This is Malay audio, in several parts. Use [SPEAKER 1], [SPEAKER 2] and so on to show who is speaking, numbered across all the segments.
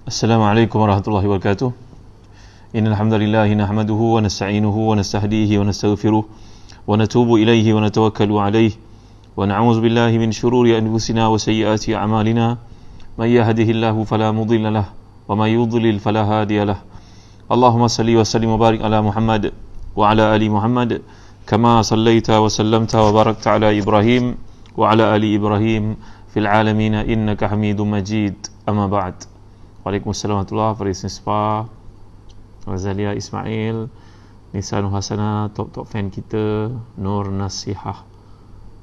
[SPEAKER 1] Assalamualaikum warahmatullahi wabarakatuh. Innal hamdalillah nahmaduhu wa nasta'inuhu wa nastahdihi wa nastaghfiruh wa natubu ilayhi wa natawakkalu alayhi wa na'udzu billahi min shururi anfusina wa sayyiati a'malina. May yahdihillahu fala mudilla lahu wa may yudlil fala hadiya lahu. Allahumma salli wa sallim wa barik ala Muhammad wa ala ali Muhammad kama sallaita wa sallamta wa barakta ala Ibrahim wa ala ali Ibrahim fil alamin innaka Hamidum Majid. Amma ba'd. Waalaikumsalam warahmatullahi wabarakatuh. Spa Razalia Ismail, Nisa Nur Hasana, top fan kita, Nur Nasihah,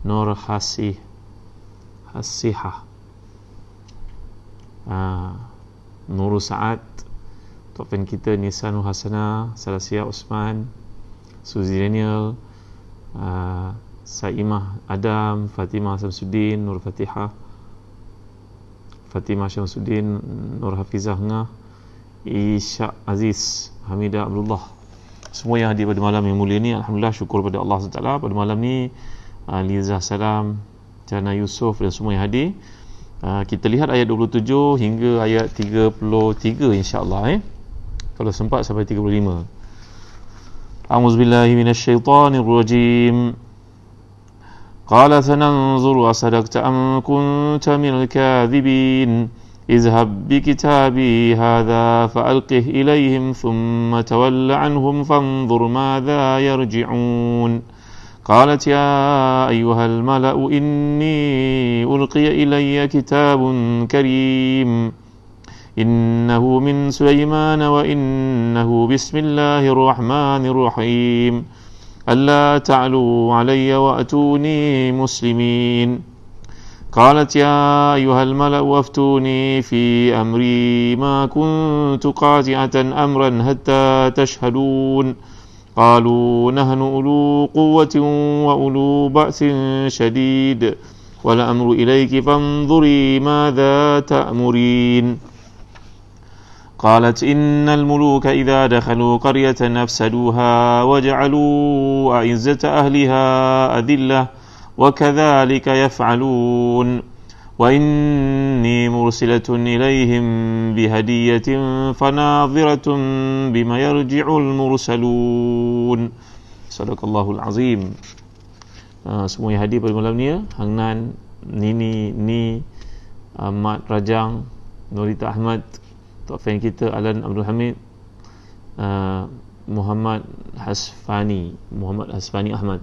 [SPEAKER 1] Nur Hasihah, Nur Saad, top fan kita, Nisa Nur Hasana, Salasia Osman, Suzy Daniel, Saimah Adam, Fatimah Samsudin, Nur Fatihah, Fatimah Syamsuddin, Nur Hafizah Ngah, Isyak Aziz, Hamidah Abdullah, semua yang hadir pada malam yang mulia ni. Alhamdulillah, syukur pada Allah SWT. Pada malam ni Liza Salam, Jana Yusof dan semua yang hadir. Kita lihat ayat 27 hingga ayat 33 insya-Allah, kalau sempat sampai 35. A'udzubillahi minasyaitonirrajim. قال سننظر أصدقت أم كنت من الكاذبين اذهب بكتابي هذا فألقه إليهم ثم تول عنهم فانظر ماذا يرجعون قالت يا أيها الملأ إني ألقي إلي كتاب كريم إنه من سليمان وإنه بسم الله الرحمن الرحيم ألا تعلوا علي وأتوني مسلمين قالت يا أيها الملأ أفتوني في أمري ما كنت قاطعة أمرا حتى تشهدون قالوا نحن أولو قوة وأولو بأس شديد والأمر إليك فانظري ماذا تأمرين قالت إن الملوك إذا دخلوا قرية أفسدوها وجعلوا أعزة أهلها أذلة وكذلك يفعلون وإني مرسلة إليهم بهدية فناظرة بما يرجع المرسلون. صدق الله العظيم. Semua yang hadir pada malam ni, Hang Nan, Nini, Mat Rajang, Nurita Ahmad, top fan kita Alan Abdul Hamid, Muhammad Hasfani Ahmad,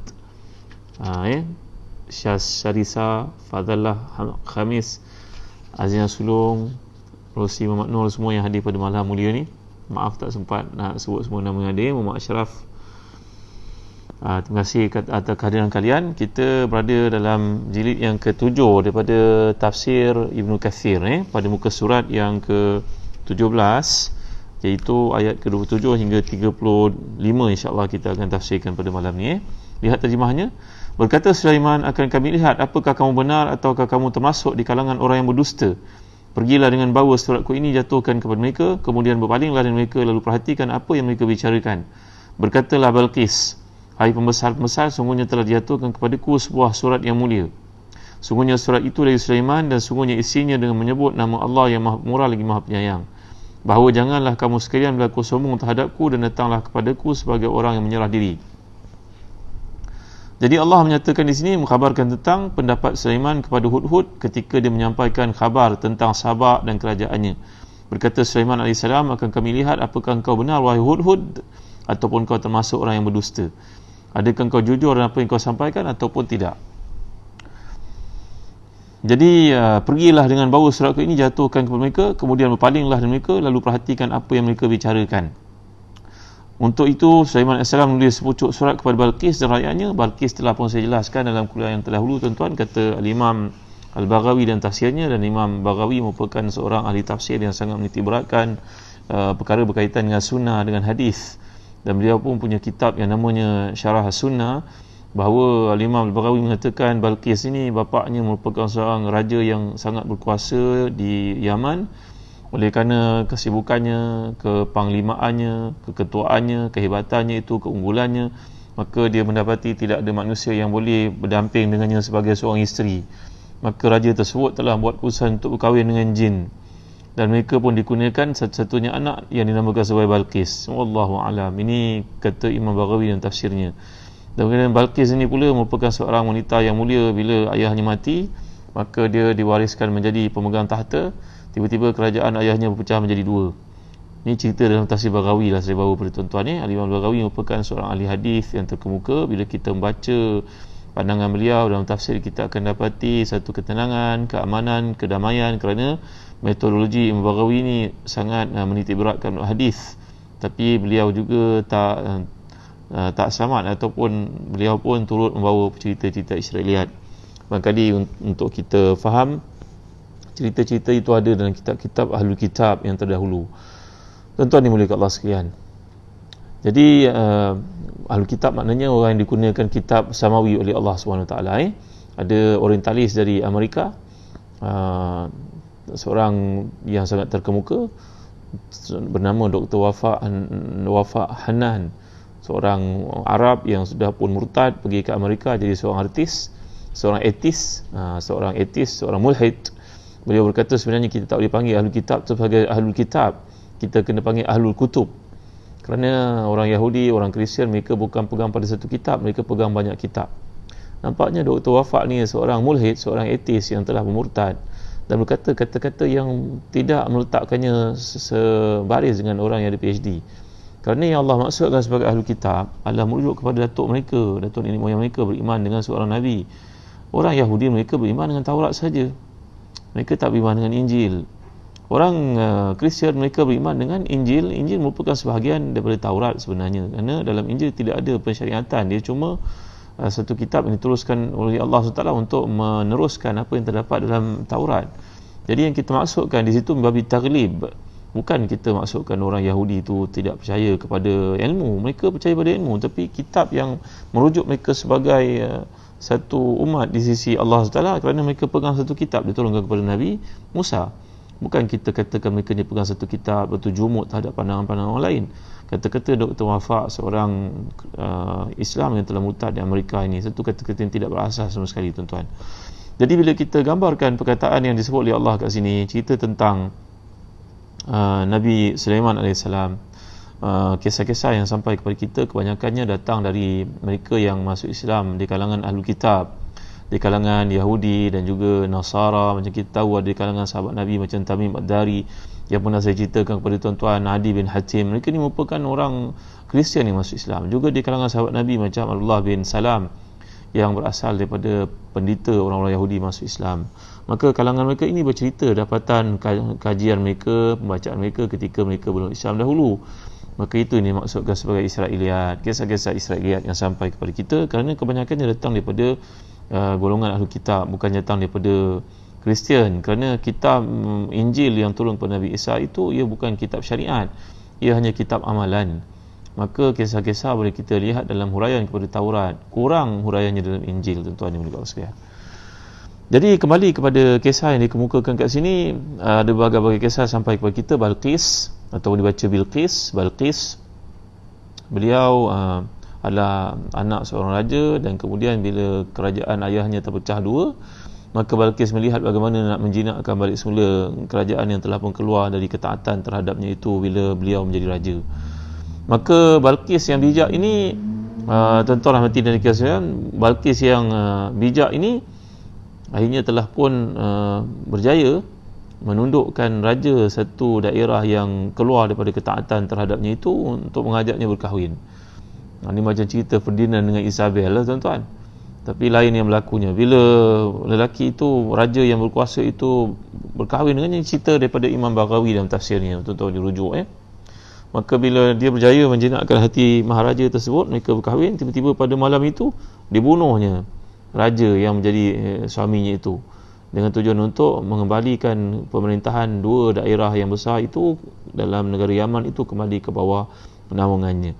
[SPEAKER 1] Syarisa, Fadallah Khamis, Azina Sulong, Rosi Muhammad Nur, semua yang hadir pada malam mulia ni. Maaf tak sempat nak sebut semua nama yang hadir. Muhammad Ashraf, terima kasih atas kehadiran kalian. Kita berada dalam jilid yang ke-7 daripada tafsir Ibnu Kathir, pada muka surat yang ke-17, iaitu ayat ke-27 hingga 35, insya-Allah kita akan tafsirkan pada malam ni. Lihat terjemahnya. Berkata Sulaiman, akan kami lihat apakah kamu benar ataukah kamu termasuk di kalangan orang yang berdusta. Pergilah dengan bawa suratku ini, jatuhkan kepada mereka, kemudian berpalinglah dari mereka, lalu perhatikan apa yang mereka bicarakan. Berkatalah Balqis, hai pembesar-pembesar, sungguhnya telah dijatuhkan kepadaku sebuah surat yang mulia. Sungguhnya surat itu dari Sulaiman, dan sungguhnya isinya dengan menyebut nama Allah yang Maha Murah lagi Maha Penyayang, bahawa janganlah kamu sekalian berlaku sombong terhadapku dan datanglah kepadaku sebagai orang yang menyerah diri. Jadi Allah menyatakan di sini, mengkhabarkan tentang pendapat Sulaiman kepada Hudhud ketika dia menyampaikan khabar tentang Sabak dan kerajaannya. Berkata Sulaiman AS, akan kami lihat apakah engkau benar wahai Hudhud, ataupun kau termasuk orang yang berdusta. Adakah engkau jujur dalam apa yang kau sampaikan ataupun tidak. Jadi pergilah dengan bawa suratku ini, jatuhkan kepada mereka, kemudian berpalinglah dari mereka, lalu perhatikan apa yang mereka bicarakan. Untuk itu Sulaiman AS menulis sepucuk surat kepada Balqis dan rakyatnya. Balqis telah pun saya jelaskan dalam kuliah yang terdahulu, tuan-tuan, kata Al-Imam Al-Baghawi dan tafsirnya. Dan Imam Baghawi merupakan seorang ahli tafsir yang sangat menitiberatkan perkara berkaitan dengan sunnah, dengan hadis. Dan beliau pun punya kitab yang namanya Syarah Sunnah, bahawa Al-Imam Al-Baghawi mengatakan Balqis ini bapaknya merupakan seorang raja yang sangat berkuasa di Yaman. Oleh kerana kesibukannya, kepanglimaannya, keketuaannya, kehebatannya itu, keunggulannya, maka dia mendapati tidak ada manusia yang boleh berdamping dengannya sebagai seorang isteri. Maka raja tersebut telah buat keputusan untuk berkahwin dengan jin. dan mereka pun dikurniakan satu-satunya anak yang dinamakan sebagai Balqis. Wallahu alam. Ini kata Imam Baghawi dalam tafsirnya. Dan kemudian Balqis ini pula merupakan seorang wanita yang mulia. Bila ayahnya mati, maka dia diwariskan menjadi pemegang tahta. Tiba-tiba kerajaan ayahnya berpecah menjadi dua. Ini cerita dalam tafsir Baghawi lah saya bawa pada tuan-tuan ni. Imam Baghawi merupakan seorang ahli hadis yang terkemuka. Bila kita membaca pandangan beliau dalam tafsir, kita akan dapati satu ketenangan, keamanan, kedamaian, kerana metodologi Imam Baghawi ini sangat menitik beratkan hadis. Tapi beliau juga tak selamat, ataupun beliau pun turut membawa cerita-cerita Israiliyat. Barangkali untuk kita faham, cerita-cerita itu ada dalam kitab-kitab Ahlul Kitab yang terdahulu. Tuan-tuan dimuliakan Allah sekalian. Jadi Ahlul Kitab maknanya orang yang dikurniakan kitab samawi oleh Allah SWT. Ada orientalis dari Amerika, seorang yang sangat terkemuka bernama Dr. Wafa Hanan, seorang Arab yang sudah pun murtad pergi ke Amerika jadi seorang artis, seorang etis, seorang mulhid. Beliau berkata sebenarnya kita tak boleh panggil Ahlul Kitab sebagai Ahlul Kitab, kita kena panggil Ahlul Kutub. Kerana orang Yahudi, orang Kristian, mereka bukan pegang pada satu kitab, mereka pegang banyak kitab. Nampaknya Dr. Wafa ni seorang mulhid, seorang etis yang telah bermurtad dan berkata kata-kata yang tidak meletakkannya sebaris dengan orang yang ada PhD. Kerana yang Allah maksudkan sebagai Ahlul Kitab adalah merujuk kepada datuk nenek moyang mereka beriman dengan seorang Nabi. Orang Yahudi mereka beriman dengan Taurat saja, mereka tak beriman dengan Injil. Orang Kristian mereka beriman dengan Injil. Injil merupakan sebahagian daripada Taurat sebenarnya, kerana dalam Injil tidak ada pensyariatan, dia cuma satu kitab yang dituliskan oleh Allah SWT untuk meneruskan apa yang terdapat dalam Taurat. Jadi yang kita maksudkan di situ membabi taglib, bukan kita maksudkan orang Yahudi itu tidak percaya kepada ilmu. Mereka percaya pada ilmu, tapi kitab yang merujuk mereka sebagai satu umat di sisi Allah SWT, kerana mereka pegang satu kitab diturunkan kepada Nabi Musa. Bukan kita katakan mereka ni pegang satu kitab bertujumuk terhadap pandangan-pandangan orang lain. Kata-kata Dr. Wafa, seorang Islam yang telah murtad di Amerika ini, satu kata-kata yang tidak berasas sama sekali, tuan-tuan. Jadi bila kita gambarkan perkataan yang disebut oleh Allah kat sini, cerita tentang Nabi Sulaiman AS, kisah-kisah yang sampai kepada kita kebanyakannya datang dari mereka yang masuk Islam di kalangan Ahlul Kitab, di kalangan Yahudi dan juga Nasara. Macam kita tahu ada di kalangan sahabat Nabi macam Tamim Ad-Dari yang pernah saya ceritakan kepada tuan-tuan, Adi bin Hatim. Mereka ni merupakan orang Kristian yang masuk Islam. Juga di kalangan sahabat Nabi macam Abdullah bin Salam yang berasal daripada pendeta orang-orang Yahudi masuk Islam. Maka kalangan mereka ini bercerita dapatan kajian mereka, pembacaan mereka ketika mereka belum Islam dahulu. Maka itu ini maksudkan sebagai Israiliyat, kisah-kisah Israiliyat yang sampai kepada kita, kerana kebanyakannya datang daripada golongan Ahlul Kitab, bukan datang daripada Kristian. Kerana kitab Injil yang turun kepada Nabi Isa itu ia bukan kitab syariat, ia hanya kitab amalan. Maka kisah-kisah boleh kita lihat dalam huraian kepada Taurat, kurang huraiannya dalam Injil, tuan-tuan yang berkata sekalian. Jadi kembali kepada kisah yang dikemukakan kat sini, ada berbagai-bagai kisah sampai kepada kita. Balqis, atau dibaca Bilqis, Balqis, beliau adalah anak seorang raja, dan kemudian bila kerajaan ayahnya terpecah dua, maka Balqis melihat bagaimana nak menjinakkan balik semula kerajaan yang telah pun keluar dari ketaatan terhadapnya itu bila beliau menjadi raja. Maka Balqis yang bijak ini, tuan-tuan rahmati dan dikasihi, Balqis yang bijak ini akhirnya telah pun berjaya menundukkan raja satu daerah yang keluar daripada ketaatan terhadapnya itu untuk mengajaknya berkahwin. Ini macam cerita Ferdinand dengan Isabel lah, tuan-tuan. Tapi lain yang berlakunya bila lelaki itu, raja yang berkuasa itu berkahwin dengannya. Cerita daripada Imam Baghawi dalam tafsirnya, tuan-tuan dirujuk. Maka bila dia berjaya menjinakkan hati maharaja tersebut, mereka berkahwin. Tiba-tiba pada malam itu dibunuhnya raja yang menjadi suaminya itu, dengan tujuan untuk mengembalikan pemerintahan dua daerah yang besar itu dalam negara Yaman itu kembali ke bawah naungannya.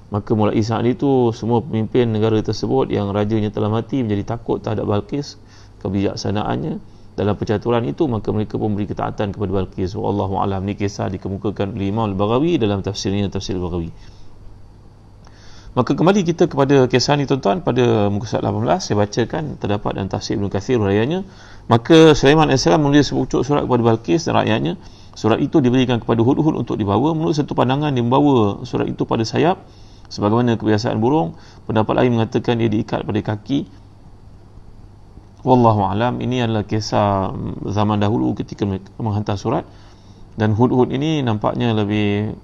[SPEAKER 1] Maka mulai saat itu semua pemimpin negara tersebut yang rajanya telah mati menjadi takut terhadap Balqis, kebijaksanaannya dalam percaturan itu. Maka mereka pun beri ketaatan kepada Balqis. Wallahu a'lam. Ini kisah dikemukakan oleh Imam Al-Baghawi dalam tafsirnya, Tafsir Al-Baghawi. Maka kembali kita kepada kisah ni, tuan-tuan. Pada muka surat 18 saya bacakan, terdapat dalam tafsir Ibn Kathir huraiannya. Maka Sulaiman AS menulis sepucuk surat kepada Balqis dan rakyatnya. Surat itu diberikan kepada Hudhud untuk dibawa. Menurut satu pandangan, dia membawa surat itu pada sayap sebagaimana kebiasaan burung. Pendapat lain mengatakan dia diikat pada kaki. Wallahu alam. Ini adalah kisah zaman dahulu ketika mereka menghantar surat, dan Hudhud ini nampaknya lebih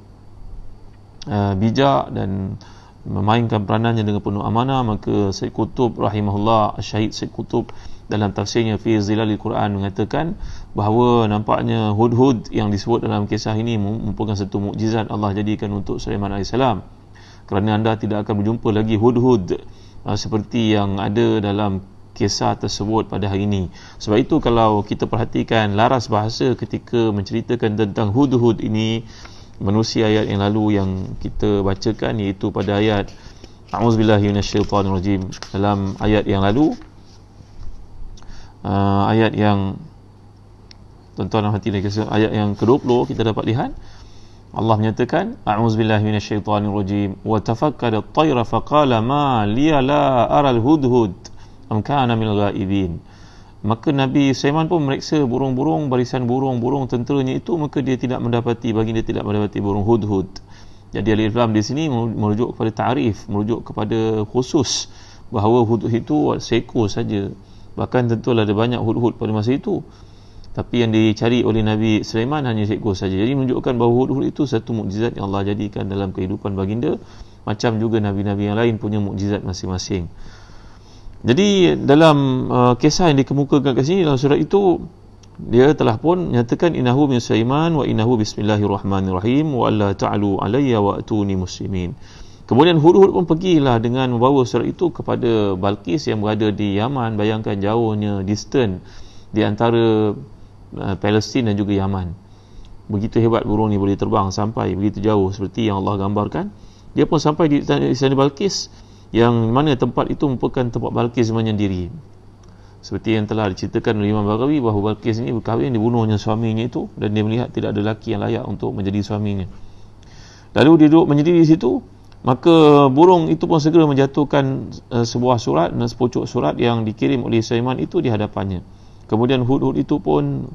[SPEAKER 1] bijak dan memainkan peranannya dengan penuh amanah. Maka Syed Qutb rahimahullah, Syahid Syed Qutb, dalam tafsirnya Fi Zilalil Quran mengatakan bahawa nampaknya Hudhud yang disebut dalam kisah ini merupakan satu mukjizat Allah jadikan untuk Sulaiman AS, kerana anda tidak akan berjumpa lagi Hudhud seperti yang ada dalam kisah tersebut pada hari ini. Sebab itu kalau kita perhatikan laras bahasa ketika menceritakan tentang Hudhud ini menerusi ayat yang lalu yang kita bacakan, iaitu pada ayat A'udzubillahi minasyaitanirrajim. Dalam ayat yang lalu, ayat yang tuan-tuan dan hadirin ayat yang ke-20, kita dapat lihat Allah menyatakan a'udzubillahi minasyaitanirrajim wa tafakkara at-tayra faqala ma liya la ara al-hudhud am kana minal ghaibin. Maka Nabi Sulaiman pun meriksa burung-burung, barisan burung-burung tenteranya itu, maka dia tidak mendapati, baginda tidak mendapati burung hudhud. Jadi alif lam di sini merujuk kepada ta'rif, merujuk kepada khusus bahawa hudhud itu seekor saja. Bahkan tentulah ada banyak hudhud pada masa itu, tapi yang dicari oleh Nabi Sulaiman hanya seekor saja. Jadi menunjukkan bahawa hudhud itu satu mukjizat yang Allah jadikan dalam kehidupan baginda, macam juga nabi-nabi yang lain punya mukjizat masing-masing. Jadi dalam kisah yang dikemukakan kat sini dalam surat itu, dia telah pun menyatakan innahu min Sulaiman wa innahu bismillahirrahmanirrahim wa alla ta'alu alayya wa atuni muslimin. Kemudian Hudhud pun pergilah dengan membawa surat itu kepada Balqis yang berada di Yaman. Bayangkan jauhnya, distant di antara Palestin dan juga Yaman. Begitu hebat burung ni boleh terbang sampai begitu jauh seperti yang Allah gambarkan. Dia pun sampai di istana Balqis, yang mana tempat itu merupakan tempat Balqis menyendiri. Seperti yang telah diceritakan oleh Imam Baghawi bahawa Balqis ini berkahwin, dibunuhnya suaminya itu, dan dia melihat tidak ada lelaki yang layak untuk menjadi suaminya. Lalu dia duduk menyendiri di situ. Maka burung itu pun segera menjatuhkan sebuah surat dan sepucuk surat yang dikirim oleh Sulaiman itu di hadapannya. Kemudian Hudhud itu pun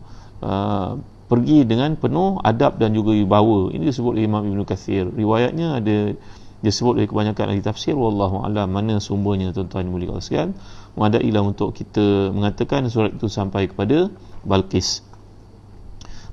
[SPEAKER 1] pergi dengan penuh adab dan juga wibawa. Ini disebut oleh Imam Ibn Kathir. Riwayatnya ada disebut oleh kebanyakan ahli tafsir. Wallahu a'lam mana sumbernya, tuan-tuan dan mulia sekalian. Memadailah untuk kita mengatakan surat itu sampai kepada Balqis.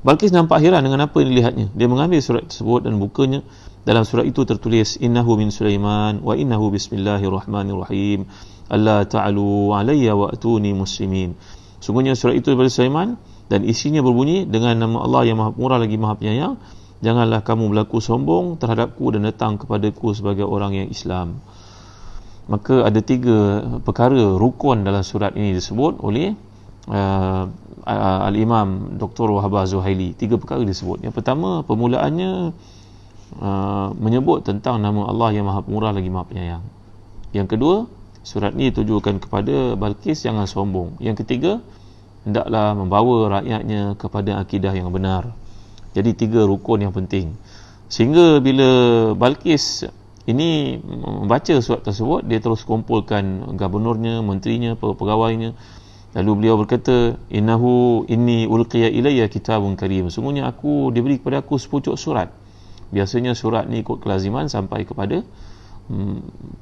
[SPEAKER 1] Balqis nampak heran dengan apa yang dilihatnya. Dia mengambil surat tersebut dan bukanya. Dalam surat itu tertulis innahu min Sulaiman wa innahu bismillahirrahmanirrahim alla ta'alu alayya wa atuni muslimin. Sungguhnya surat itu daripada Sulaiman dan isinya berbunyi dengan nama Allah yang Maha Pemurah lagi Maha Penyayang. Janganlah kamu berlaku sombong terhadapku dan datang kepadaku sebagai orang yang Islam. Maka ada 3 perkara rukun dalam surat ini disebut oleh Al-Imam Dr. Wahbah Zuhaili. 3 perkara disebut. Yang pertama, permulaannya menyebut tentang nama Allah yang Maha Pemurah lagi Maha Penyayang. Yang kedua, surat ini ditujukan kepada Balqis, jangan sombong. Yang ketiga, hendaklah membawa rakyatnya kepada akidah yang benar. Jadi 3 rukun yang penting. Sehingga bila Balqis ini membaca surat tersebut, dia terus kumpulkan gubernurnya, menterinya, pegawainya. Lalu beliau berkata, inni ulqiya ilayya kitabun karim. Sungguhnya diberi kepada aku sepucuk surat. Biasanya surat ni ikut kelaziman sampai kepada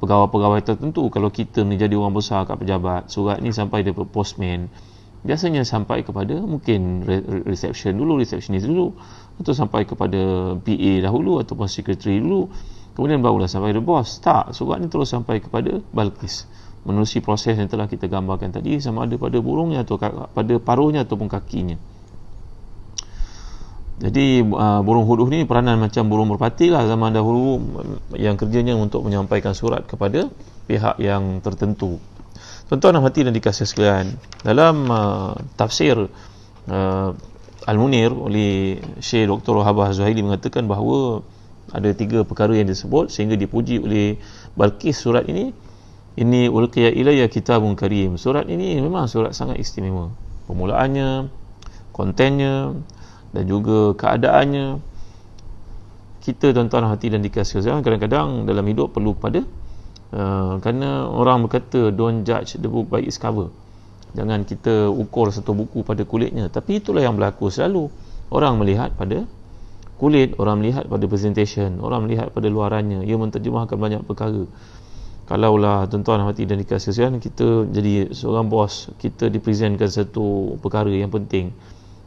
[SPEAKER 1] pegawai-pegawai tertentu. Kalau kita ni jadi orang besar kat pejabat, surat ni sampai daripada postman. Biasanya sampai kepada mungkin receptionist dulu, atau sampai kepada PA dahulu ataupun secretary dulu, kemudian barulah sampai kepada bos. Tak, surat ni terus sampai kepada Balqis menerusi proses yang telah kita gambarkan tadi, sama ada pada burungnya atau pada paruhnya ataupun kakinya. Jadi burung hudhud ni peranan macam burung merpati lah zaman dahulu, yang kerjanya untuk menyampaikan surat kepada pihak yang tertentu. Tuan-tuan dan hadirin dikasihi sekalian, dalam tafsir Al-Munir oleh Syekh Dr. Wahbah Zuhaili mengatakan bahawa ada 3 perkara yang disebut sehingga dipuji oleh Balqis surat ini. Ini ulqiya ilayya kitabun karim. Surat ini memang surat sangat istimewa. Permulaannya, kontennya dan juga keadaannya. Kita tuan-tuan hati dan dikasihi sekalian, kadang-kadang dalam hidup perlu pada kerana orang berkata don't judge the book by its cover. Jangan kita ukur satu buku pada kulitnya. Tapi itulah yang berlaku selalu. Orang melihat pada kulit, orang melihat pada presentation, orang melihat pada luarannya. Ia menterjemahkan banyak perkara. Kalaulah tuan-tuan hati dan dikasih sekalian, kita jadi seorang bos, kita dipresentkan satu perkara yang penting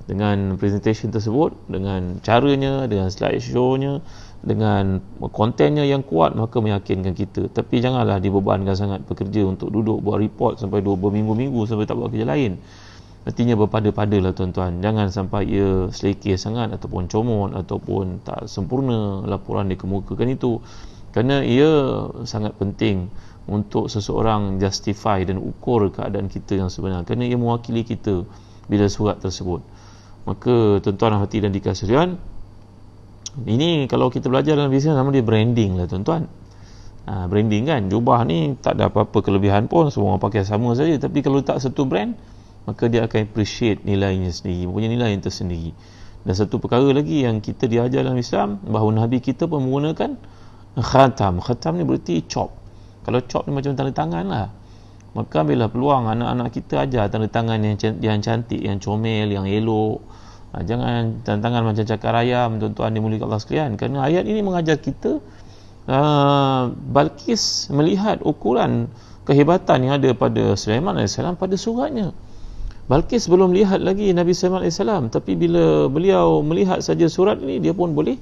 [SPEAKER 1] dengan presentation tersebut, dengan caranya, dengan slide show-nya, dengan kontennya yang kuat, maka meyakinkan kita. Tapi janganlah dibebankan sangat pekerja untuk duduk buat report sampai berminggu-minggu sampai tak buat kerja lain. Artinya berpada-padalah tuan-tuan, jangan sampai ia selekeh sangat ataupun comot ataupun tak sempurna laporan dikemukakan itu, kerana ia sangat penting untuk seseorang justify dan ukur keadaan kita yang sebenar, kerana ia mewakili kita bila surat tersebut. Maka tuan-tuan hati dan dikasih sekalian, ini kalau kita belajar dalam bisnes, nama dia branding lah tuan-tuan. Branding kan, jubah ni tak ada apa-apa kelebihan pun, semua orang pakai sama saja. Tapi kalau tak satu brand, maka dia akan appreciate nilainya sendiri, mempunyai nilai yang tersendiri. Dan satu perkara lagi yang kita diajar dalam Islam, bahawa Nabi kita pun menggunakan khatam. Khatam ni berarti chop. Kalau chop ni macam tanda tangan lah. Maka ambillah peluang anak-anak kita ajar tanda tangan yang cantik, yang comel, yang elok. Jangan tanda tangan macam cakar ayam, tuan-tuan dimuliakan Allah sekalian. Kerana ayat ini mengajar kita, Balqis melihat ukuran kehebatan yang ada pada Sulaiman AS pada suratnya. Balqis belum lihat lagi Nabi Sulaiman AS, tapi bila beliau melihat saja surat ini, dia pun boleh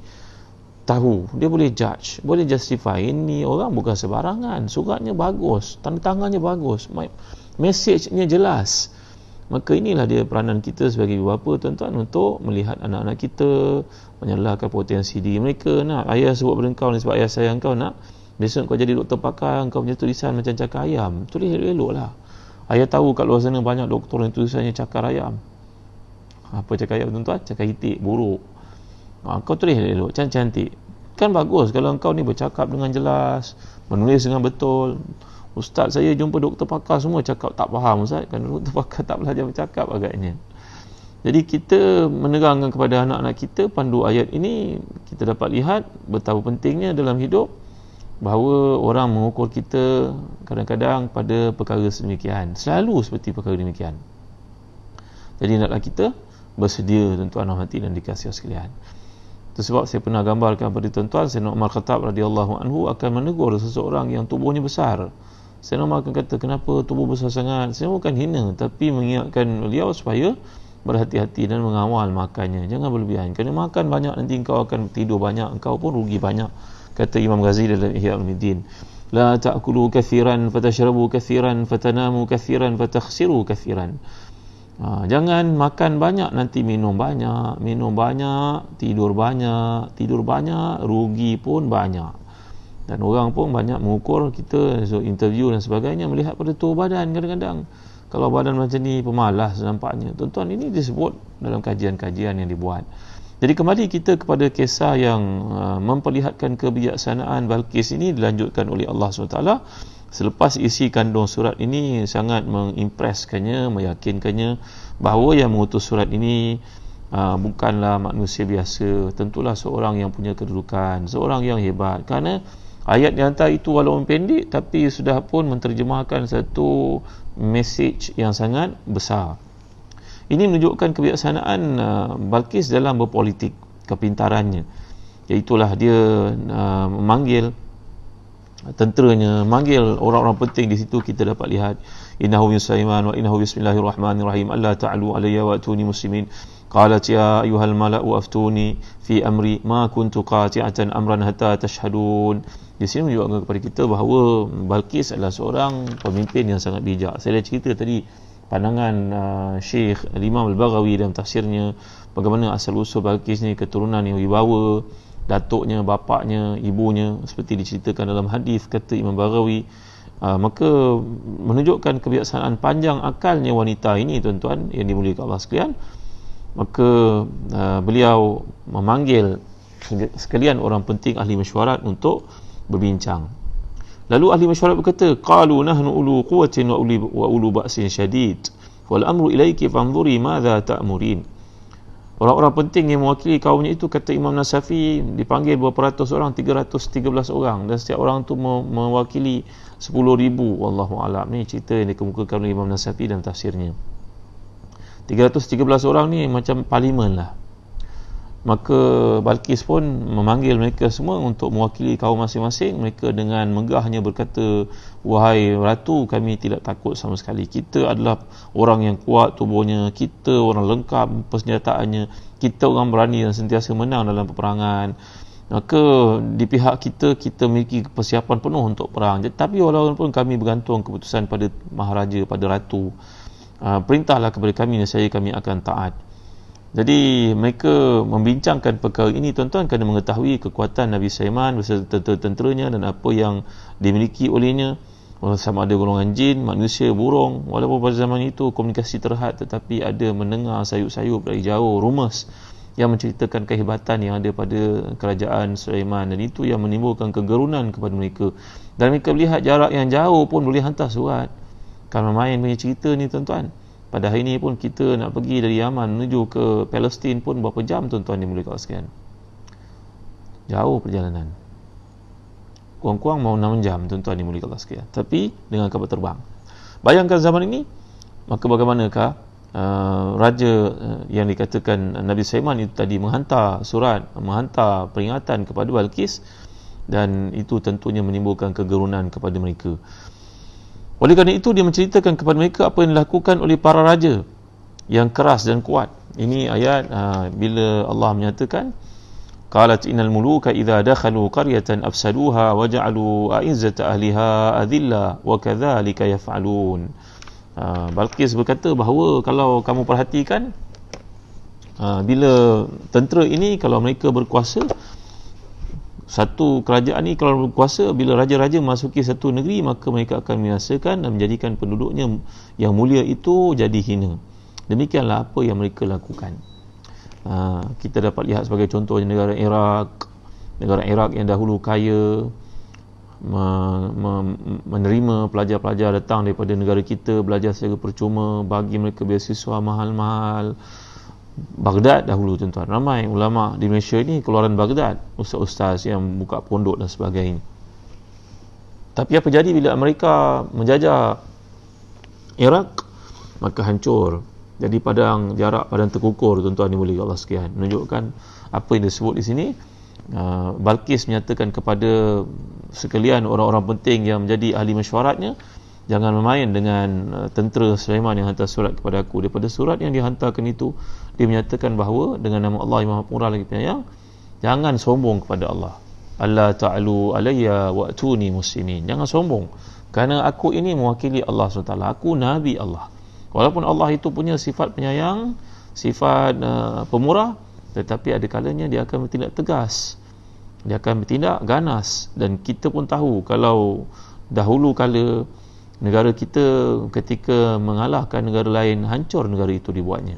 [SPEAKER 1] tahu, dia boleh judge, boleh justify, ini orang bukan sebarangan, suratnya bagus, tanda tangannya bagus, message-nya jelas. Maka inilah dia peranan kita sebagai ibu bapa tuan-tuan, untuk melihat anak-anak kita, menyalahkan potensi diri mereka. Nak ayah sebut pada kau ni sebab ayah sayang kau, nak besok kau jadi doktor pakar, kau punya tulisan macam cakar ayam, tulis elok lah. Ayah tahu kat luar sana banyak doktor yang tulisannya cakar ayam. Apa cakar ayam tuan-tuan? Cakar itik, buruk. Kau tulis elok, cantik. Kan bagus kalau kau ni bercakap dengan jelas, menulis dengan betul. Ustaz saya jumpa doktor pakar semua cakap tak faham Ustaz, kan doktor pakar tak belajar bercakap agaknya. Jadi kita menerangkan kepada anak-anak kita pandu ayat ini, kita dapat lihat betapa pentingnya dalam hidup, bahawa orang mengukur kita kadang-kadang pada perkara sedemikian, selalu seperti perkara demikian. Jadi naklah kita bersedia tuan-tuan hati dan dikasihi sekalian. Itu sebab saya pernah gambarkan pada tuan-tuan, Sayyidina Umar Khattab radhiyallahu anhu akan menegur seseorang yang tubuhnya besar. Sayyidina Umar akan kata, kenapa tubuh besar sangat? Saya bukan hina, tapi mengingatkan beliau supaya berhati-hati dan mengawal makannya. Jangan berlebihan, kerana makan banyak nanti engkau akan tidur banyak, engkau pun rugi banyak. Kata Imam Ghazali dalam Ihya Ulumuddin, la ta'kulu kathiran fatashrabu kathiran fatanamu kathiran fatakhsiru kathiran. Jangan makan banyak nanti minum banyak, tidur banyak, rugi pun banyak. Dan orang pun banyak mengukur kita, so interview dan sebagainya, melihat pada tubuh badan. Kadang-kadang kalau badan macam ni pemalas nampaknya. Tuan-tuan, ini disebut dalam kajian-kajian yang dibuat. Jadi kembali kita kepada kisah yang memperlihatkan kebijaksanaan Balqis ini, dilanjutkan oleh Allah SWT. Selepas isi kandung surat ini sangat mengimpreskannya, meyakinkannya bahawa yang mengutus surat ini bukanlah manusia biasa, tentulah seorang yang punya kedudukan, seorang yang hebat. Kerana ayat yang antara itu walaupun pendek, tapi sudah pun menterjemahkan satu message yang sangat besar. Ini menunjukkan kebijaksanaan Balqis dalam berpolitik, kepintarannya. Iaitulah dia memanggil tenteranya, manggil orang-orang penting. Di situ kita dapat lihat, innahu min Sulaiman wa innahu bismillahirrahmanirrahim alla ta'alu alayya wa atuni muslimin. Qalat ya ayyuhal mala'u aftuni fi amri ma kuntu qati'atan amran hatta tashhadun. Di sini menunjukkan kepada kita bahawa Balqis adalah seorang pemimpin yang sangat bijak. Saya dah cerita tadi pandangan Syekh Imam Al-Baghawi dalam tafsirnya, bagaimana asal usul Balqis ni, keturunan yang wibawa, datuknya, bapaknya, ibunya, seperti diceritakan dalam hadis kata Imam Baghawi. Maka menunjukkan kebijaksanaan panjang akalnya wanita ini tuan-tuan yang dimuliakan Allah sekalian. Maka beliau memanggil sekalian orang penting ahli mesyuarat untuk berbincang. Lalu ahli mesyuarat berkata, qalu nahnu ulu quwwatin wa ulu ba'sin syadid wal amru ilayki fanzuri madza ta'murin. Orang-orang penting yang mewakili kaumnya itu, kata Imam Nasafi, dipanggil berapa ratus orang, 313 orang, dan setiap orang itu mewakili 10,000. Wallahu a'lam. Ni cerita yang dikemukakan oleh Imam Nasafi dalam tafsirnya. 313 orang ni macam parlimen lah. Maka Balqis pun memanggil mereka semua untuk mewakili kaum masing-masing. Mereka dengan megahnya berkata, wahai ratu, kami tidak takut sama sekali. Kita adalah orang yang kuat tubuhnya, kita orang lengkap persenjataannya, kita orang berani dan sentiasa menang dalam peperangan. Maka di pihak kita, kita memiliki persiapan penuh untuk perang. Tapi walaupun kami bergantung keputusan pada maharaja, pada ratu, perintahlah kepada kami, nescaya kami akan taat. Jadi mereka membincangkan perkara ini, tuan-tuan, kerana mengetahui kekuatan Nabi Sulaiman beserta tentera-tenteranya dan apa yang dimiliki olehnya, sama ada golongan jin, manusia, burung. Walaupun pada zaman itu komunikasi terhad, tetapi ada mendengar sayup-sayup dari jauh, rumus yang menceritakan kehebatan yang ada pada kerajaan Sulaiman, dan itu yang menimbulkan kegerunan kepada mereka. Dan mereka melihat jarak yang jauh pun boleh hantar surat. Kalau main punya cerita ni, tuan-tuan, pada hari ini pun kita nak pergi dari Yaman menuju ke Palestin pun berapa jam, tuan-tuan dimulakan sekian. Jauh perjalanan. Kurang-kurang mau 6 jam, tuan-tuan dimulakan sekian. Tapi dengan kapal terbang. Bayangkan zaman ini, maka bagaimanakah raja yang dikatakan Nabi Sulaiman itu tadi menghantar surat, menghantar peringatan kepada Balqis, dan itu tentunya menimbulkan kegerunan kepada mereka. Oleh kerana itu dia menceritakan kepada mereka apa yang dilakukan oleh para raja yang keras dan kuat. Ini ayat bila Allah menyatakan, qalat innal muluka idza dakhalu qaryatan afsaduha waja'alu a'izzata ahliha adilla wa kadzalika yaf'alun. Balqis berkata bahawa kalau kamu perhatikan, bila tentera ini kalau mereka berkuasa, satu kerajaan ni kalau berkuasa, bila raja-raja memasuki satu negeri, maka mereka akan binasakan dan menjadikan penduduknya yang mulia itu jadi hina. Demikianlah apa yang mereka lakukan. Kita dapat lihat sebagai contohnya negara Iraq yang dahulu kaya, menerima pelajar-pelajar datang daripada negara kita belajar secara percuma, bagi mereka beasiswa mahal-mahal. Baghdad dahulu, tuan-tuan, ramai ulama di Malaysia ni keluaran Baghdad, ustaz-ustaz yang buka pondok dan sebagainya. Tapi apa jadi bila Amerika menjajah Iraq? Maka hancur, jadi padang terkukur, tuan-tuan dimuliakan Allah sekalian. Menunjukkan apa yang disebut di sini. Balqis menyatakan kepada sekalian orang-orang penting yang menjadi ahli mesyuaratnya, jangan bermain dengan tentera Sulaiman yang hantar surat kepada aku. Daripada surat yang dihantarkan itu, dia menyatakan bahawa dengan nama Allah yang Maha Pemurah lagi Penyayang, jangan sombong kepada Allah. Allah ta'alu alayya wa'tuni muslimin. Jangan sombong, kerana aku ini mewakili Allah SWT. Aku Nabi Allah. Walaupun Allah itu punya sifat penyayang, sifat pemurah, tetapi ada kalanya dia akan bertindak tegas, dia akan bertindak ganas. Dan kita pun tahu kalau dahulu kala negara kita ketika mengalahkan negara lain, hancur negara itu dibuatnya.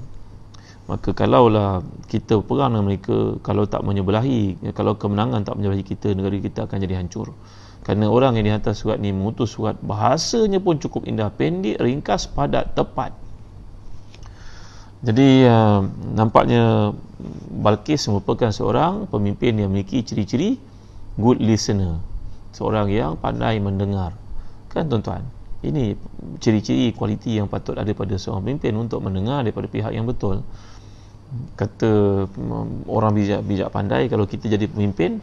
[SPEAKER 1] Maka kalaulah kita perang dengan mereka, kalau tak menyebelahi, kalau kemenangan tak menyebelahi kita, negara kita akan jadi hancur. Kerana orang yang dihantar surat ni mengutus surat, bahasanya pun cukup indah, pendek, ringkas, padat, tepat. Jadi nampaknya Balqis merupakan seorang pemimpin yang memiliki ciri-ciri good listener, seorang yang pandai mendengar. Kan, tuan-tuan? Ini ciri-ciri kualiti yang patut ada pada seorang pemimpin, untuk mendengar daripada pihak yang betul. Kata orang bijak pandai, kalau kita jadi pemimpin,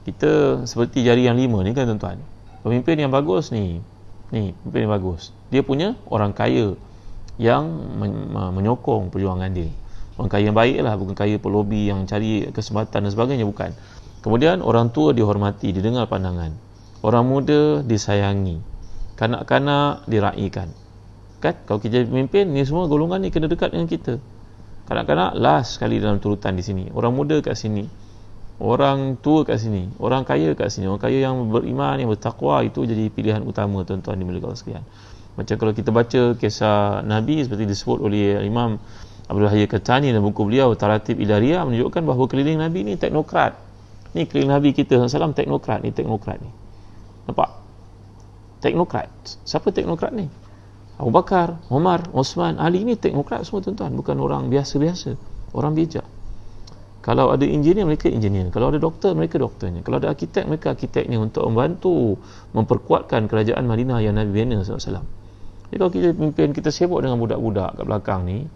[SPEAKER 1] kita seperti jari yang 5 ni, kan, tuan-tuan? Pemimpin yang bagus ni pemimpin yang bagus, dia punya orang kaya yang menyokong perjuangan dia. Orang kaya yang baik lah, bukan kaya pelobi yang cari kesempatan dan sebagainya, bukan. Kemudian orang tua dihormati, didengar pandangan. Orang muda disayangi, kanak-kanak diraikan. Kan? Kalau kita jadi pemimpin, ni semua golongan ni kena dekat dengan kita. Kanak-kanak last sekali dalam turutan di sini, orang muda kat sini, orang tua kat sini, orang kaya kat sini. Orang kaya yang beriman, yang bertakwa, itu jadi pilihan utama, tuan-tuan dimuliakan Allah sekalian. Macam kalau kita baca kisah Nabi seperti disebut oleh Imam Abdul Hayy Katani dalam buku beliau Taratib Ilariyah, menunjukkan bahawa keliling Nabi ni teknokrat. Ni keliling Nabi kita SAW teknokrat ni. Nampak? Teknokrat. Siapa teknokrat ni? Abu Bakar, Umar, Osman, Ali, ni teknokrat semua, tuan-tuan. Bukan orang biasa-biasa, orang bijak. Kalau ada engineer, mereka engineer. Kalau ada doktor, mereka doktornya. Kalau ada arkitek, mereka arkiteknya, untuk membantu memperkuatkan kerajaan Madinah yang Nabi bina SAW. Jadi kalau kita pimpin, kita sibuk dengan budak-budak kat belakang ni,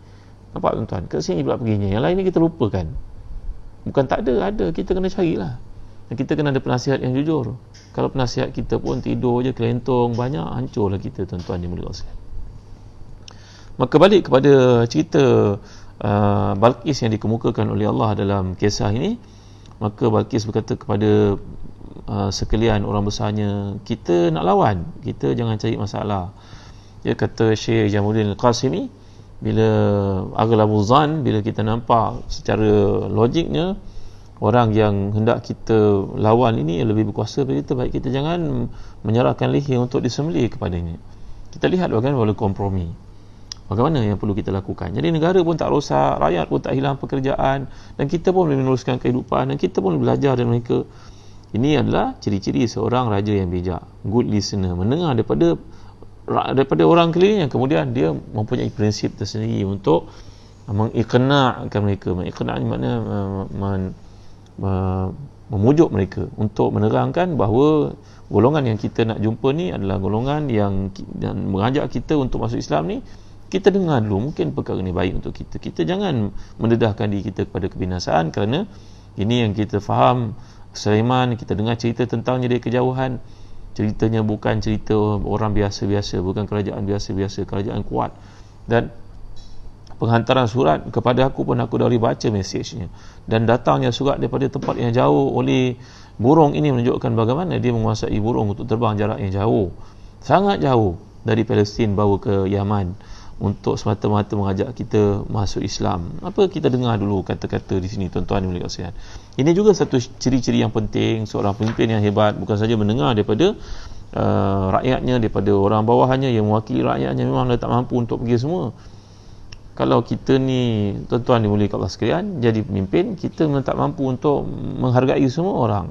[SPEAKER 1] nampak, tuan-tuan? Ke sini pula perginya, yang lain ni kita lupakan. Bukan tak ada, kita kena carilah. Dan kita kena ada penasihat yang jujur. Kalau penasihat kita pun tidur je, kelentong, banyak, hancurlah kita, tuan-tuan dimuliakan Allah. Maka balik kepada cerita Balqis yang dikemukakan oleh Allah dalam kisah ini, maka Balqis berkata kepada sekalian orang besarnya, kita nak lawan, kita jangan cari masalah. Dia kata Syekh Jamaluddin Al-Qasimi, bila aghlabul zan, bila kita nampak secara logiknya orang yang hendak kita lawan ini lebih berkuasa daripada kita, baik kita jangan menyerahkan leher untuk disembelih kepadanya. Kita lihat bagaimana kompromi, bagaimana yang perlu kita lakukan. Jadi negara pun tak rosak, rakyat pun tak hilang pekerjaan, dan kita pun boleh meneruskan kehidupan, dan kita pun boleh belajar dari mereka. Ini adalah ciri-ciri seorang raja yang bijak, good listener, mendengar daripada orang keliling, yang kemudian dia mempunyai prinsip tersendiri untuk mengiqna'kan mereka. Mengiqna' maknanya memujuk mereka untuk menerangkan bahawa golongan yang kita nak jumpa ni adalah golongan yang mengajak kita untuk masuk Islam ni. Kita dengar dulu, mungkin perkara ni baik untuk kita. Kita jangan mendedahkan diri kita kepada kebinasaan, kerana ini yang kita faham. Sulaiman, kita dengar cerita tentangnya dari kejauhan. Ceritanya bukan cerita orang biasa-biasa, bukan kerajaan biasa-biasa, kerajaan kuat. Dan penghantaran surat kepada aku pun aku dah baca mesejnya, dan datangnya surat daripada tempat yang jauh oleh burung ini menunjukkan bagaimana dia menguasai burung untuk terbang jarak yang jauh, sangat jauh, dari Palestin bawa ke Yaman, untuk semata-mata mengajak kita masuk Islam. Apa kita dengar dulu kata-kata di sini, tuan-tuan yang berkasihan. Ini juga satu ciri-ciri yang penting seorang pemimpin yang hebat, bukan saja mendengar daripada rakyatnya, daripada orang bawahannya yang mewakili rakyatnya, memang dah tak mampu untuk pergi semua. Kalau kita ni, tuan-tuan dimuliakan Allah sekalian, jadi pemimpin, kita memang tak mampu untuk menghargai semua orang.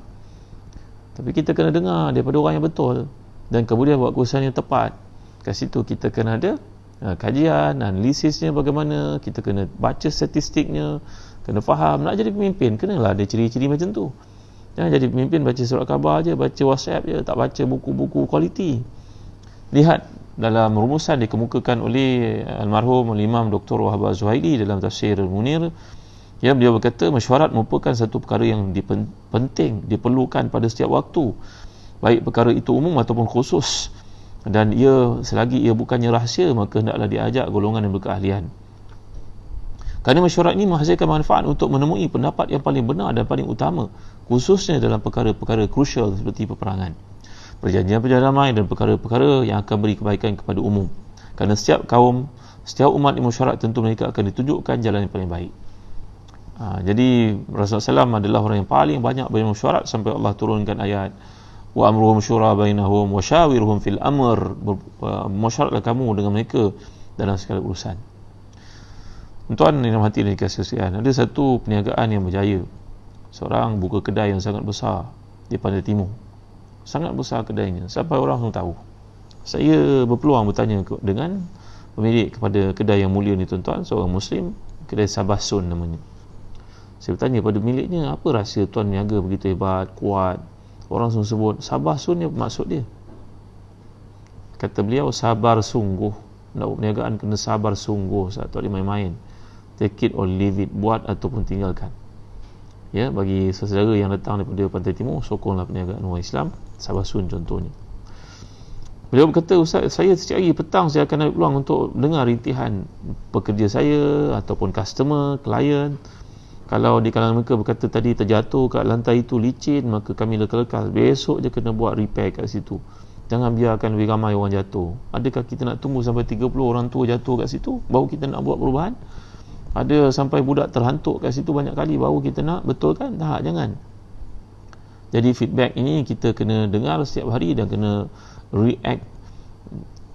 [SPEAKER 1] Tapi kita kena dengar daripada orang yang betul, dan kemudian buat keputusan yang tepat. Kat situ kita kena ada kajian, analisisnya bagaimana, kita kena baca statistiknya, kena faham. Nak jadi pemimpin, kenalah ada ciri-ciri macam tu. Jangan jadi pemimpin baca surat khabar je, baca WhatsApp je, tak baca buku-buku kualiti. Lihat dalam rumusan dikemukakan oleh almarhum Imam Dr. Wahab Az-Zuhaili dalam tafsir Al-Munir, yang beliau berkata mesyuarat merupakan satu perkara yang penting, diperlukan pada setiap waktu, baik perkara itu umum ataupun khusus. Dan selagi ia bukannya rahsia, maka hendaklah diajak golongan yang berkeahlian. Kerana mesyuarat ini menghasilkan manfaat untuk menemui pendapat yang paling benar dan paling utama, khususnya dalam perkara-perkara krusial seperti peperangan, perjanjian-perjanjian damai, dan perkara-perkara yang akan beri kebaikan kepada umum. Kerana setiap kaum, setiap umat yang mesyuarat, tentu mereka akan ditunjukkan jalan yang paling baik. Jadi Rasulullah SAW adalah orang yang paling banyak bermesyuarat, sampai Allah turunkan ayat wa amruhum syura bainahum wa syawirhum fil amr. Mesyuaratlah kamu dengan mereka dalam segala urusan. Tuan yang hati dan dikasih sekalian, ada satu perniagaan yang berjaya. Seorang buka kedai yang sangat besar di Pantai Timur, sangat besar kedainya, sampai orang semua tahu. Saya berpeluang bertanya dengan pemilik kepada kedai yang mulia ni, tuan-tuan, seorang Muslim, kedai Sabasun namanya. Saya bertanya pada miliknya, apa rahsia tuan niaga begitu hebat, kuat? Orang semua sebut Sabasun, ni maksud dia. Kata beliau, sabar sungguh. Nak buat perniagaan kena sabar sungguh, tak boleh main-main. Take it or leave it, buat ataupun tinggalkan. Ya, bagi saudara yang datang daripada Pantai Timur, sokonglah perniagaan orang Islam, Sabasun contohnya. Beliau berkata, Ustaz, saya setiap hari petang saya akan ambil peluang untuk dengar rintihan pekerja saya ataupun customer, klien. Kalau di kalangan mereka berkata tadi terjatuh kat lantai itu licin, maka kami lekal-lekal, besok je kena buat repair kat situ. Jangan biarkan lebih ramai orang jatuh. Adakah kita nak tunggu sampai 30 orang tua jatuh kat situ baru kita nak buat perubahan? Ada sampai budak terhantuk kat situ banyak kali baru kita nak betulkan? Tak, jangan. Jadi feedback ini kita kena dengar setiap hari dan kena react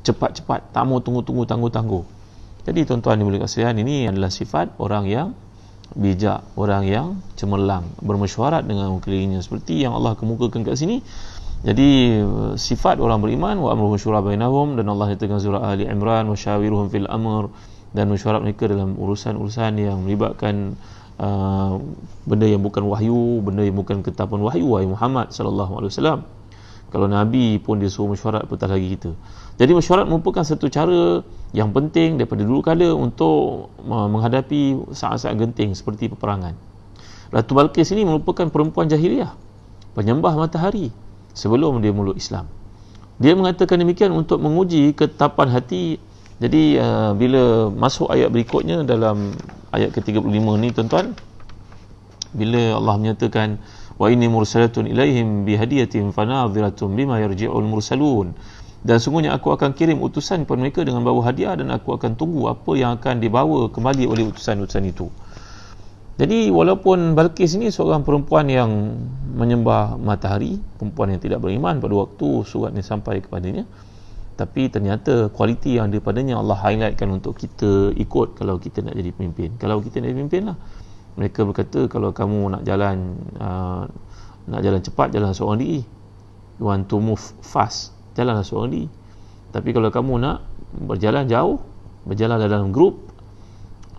[SPEAKER 1] cepat-cepat, tak mau tunggu-tunggu, tangguh-tangguh. Jadi tuan-tuan dimuliakan sekalian, ini adalah sifat orang yang bijak, orang yang cemerlang, bermesyuarat dengan orang kelilingnya, seperti yang Allah kemukakan kat sini. Jadi sifat orang beriman, wa amruhum syura bainahum, dan Allah nyatakan surah Ali Imran, wa syawiruhum fil amr, dan mesyuarat mereka dalam urusan-urusan yang melibatkan benda yang bukan wahyu, benda yang bukan ketetapan wahyu, wahai Muhammad sallallahu alaihi wasallam. Kalau Nabi pun dia suruh mesyuarat, apatah lagi kita. Jadi mesyuarat merupakan satu cara yang penting daripada dulu kala untuk menghadapi saat-saat genting seperti peperangan. Ratu Balqis ini merupakan perempuan jahiliah, penyembah matahari sebelum dia meluk Islam. Dia mengatakan demikian untuk menguji ketapan hati. Jadi bila masuk ayat berikutnya dalam ayat ke-35 ni tuan-tuan, bila Allah menyatakan wa inni mursalatun ilaihim bihadiyatin fanadhiratun bima yarji'ul mursalun, dan sungguhnya aku akan kirim utusan kepada mereka dengan bawa hadiah, dan aku akan tunggu apa yang akan dibawa kembali oleh utusan-utusan itu. Jadi walaupun Balqis ini seorang perempuan yang menyembah matahari, perempuan yang tidak beriman pada waktu surat ini sampai kepadanya, tapi ternyata kualiti yang ada padanya Allah highlightkan untuk kita ikut kalau kita nak jadi pemimpin. Kalau kita nak jadi pemimpin lah, mereka berkata kalau kamu nak jalan cepat, jalan seorang diri. You want to move fast, jalanlah seorang diri. Tapi kalau kamu nak berjalan jauh, berjalan dalam grup,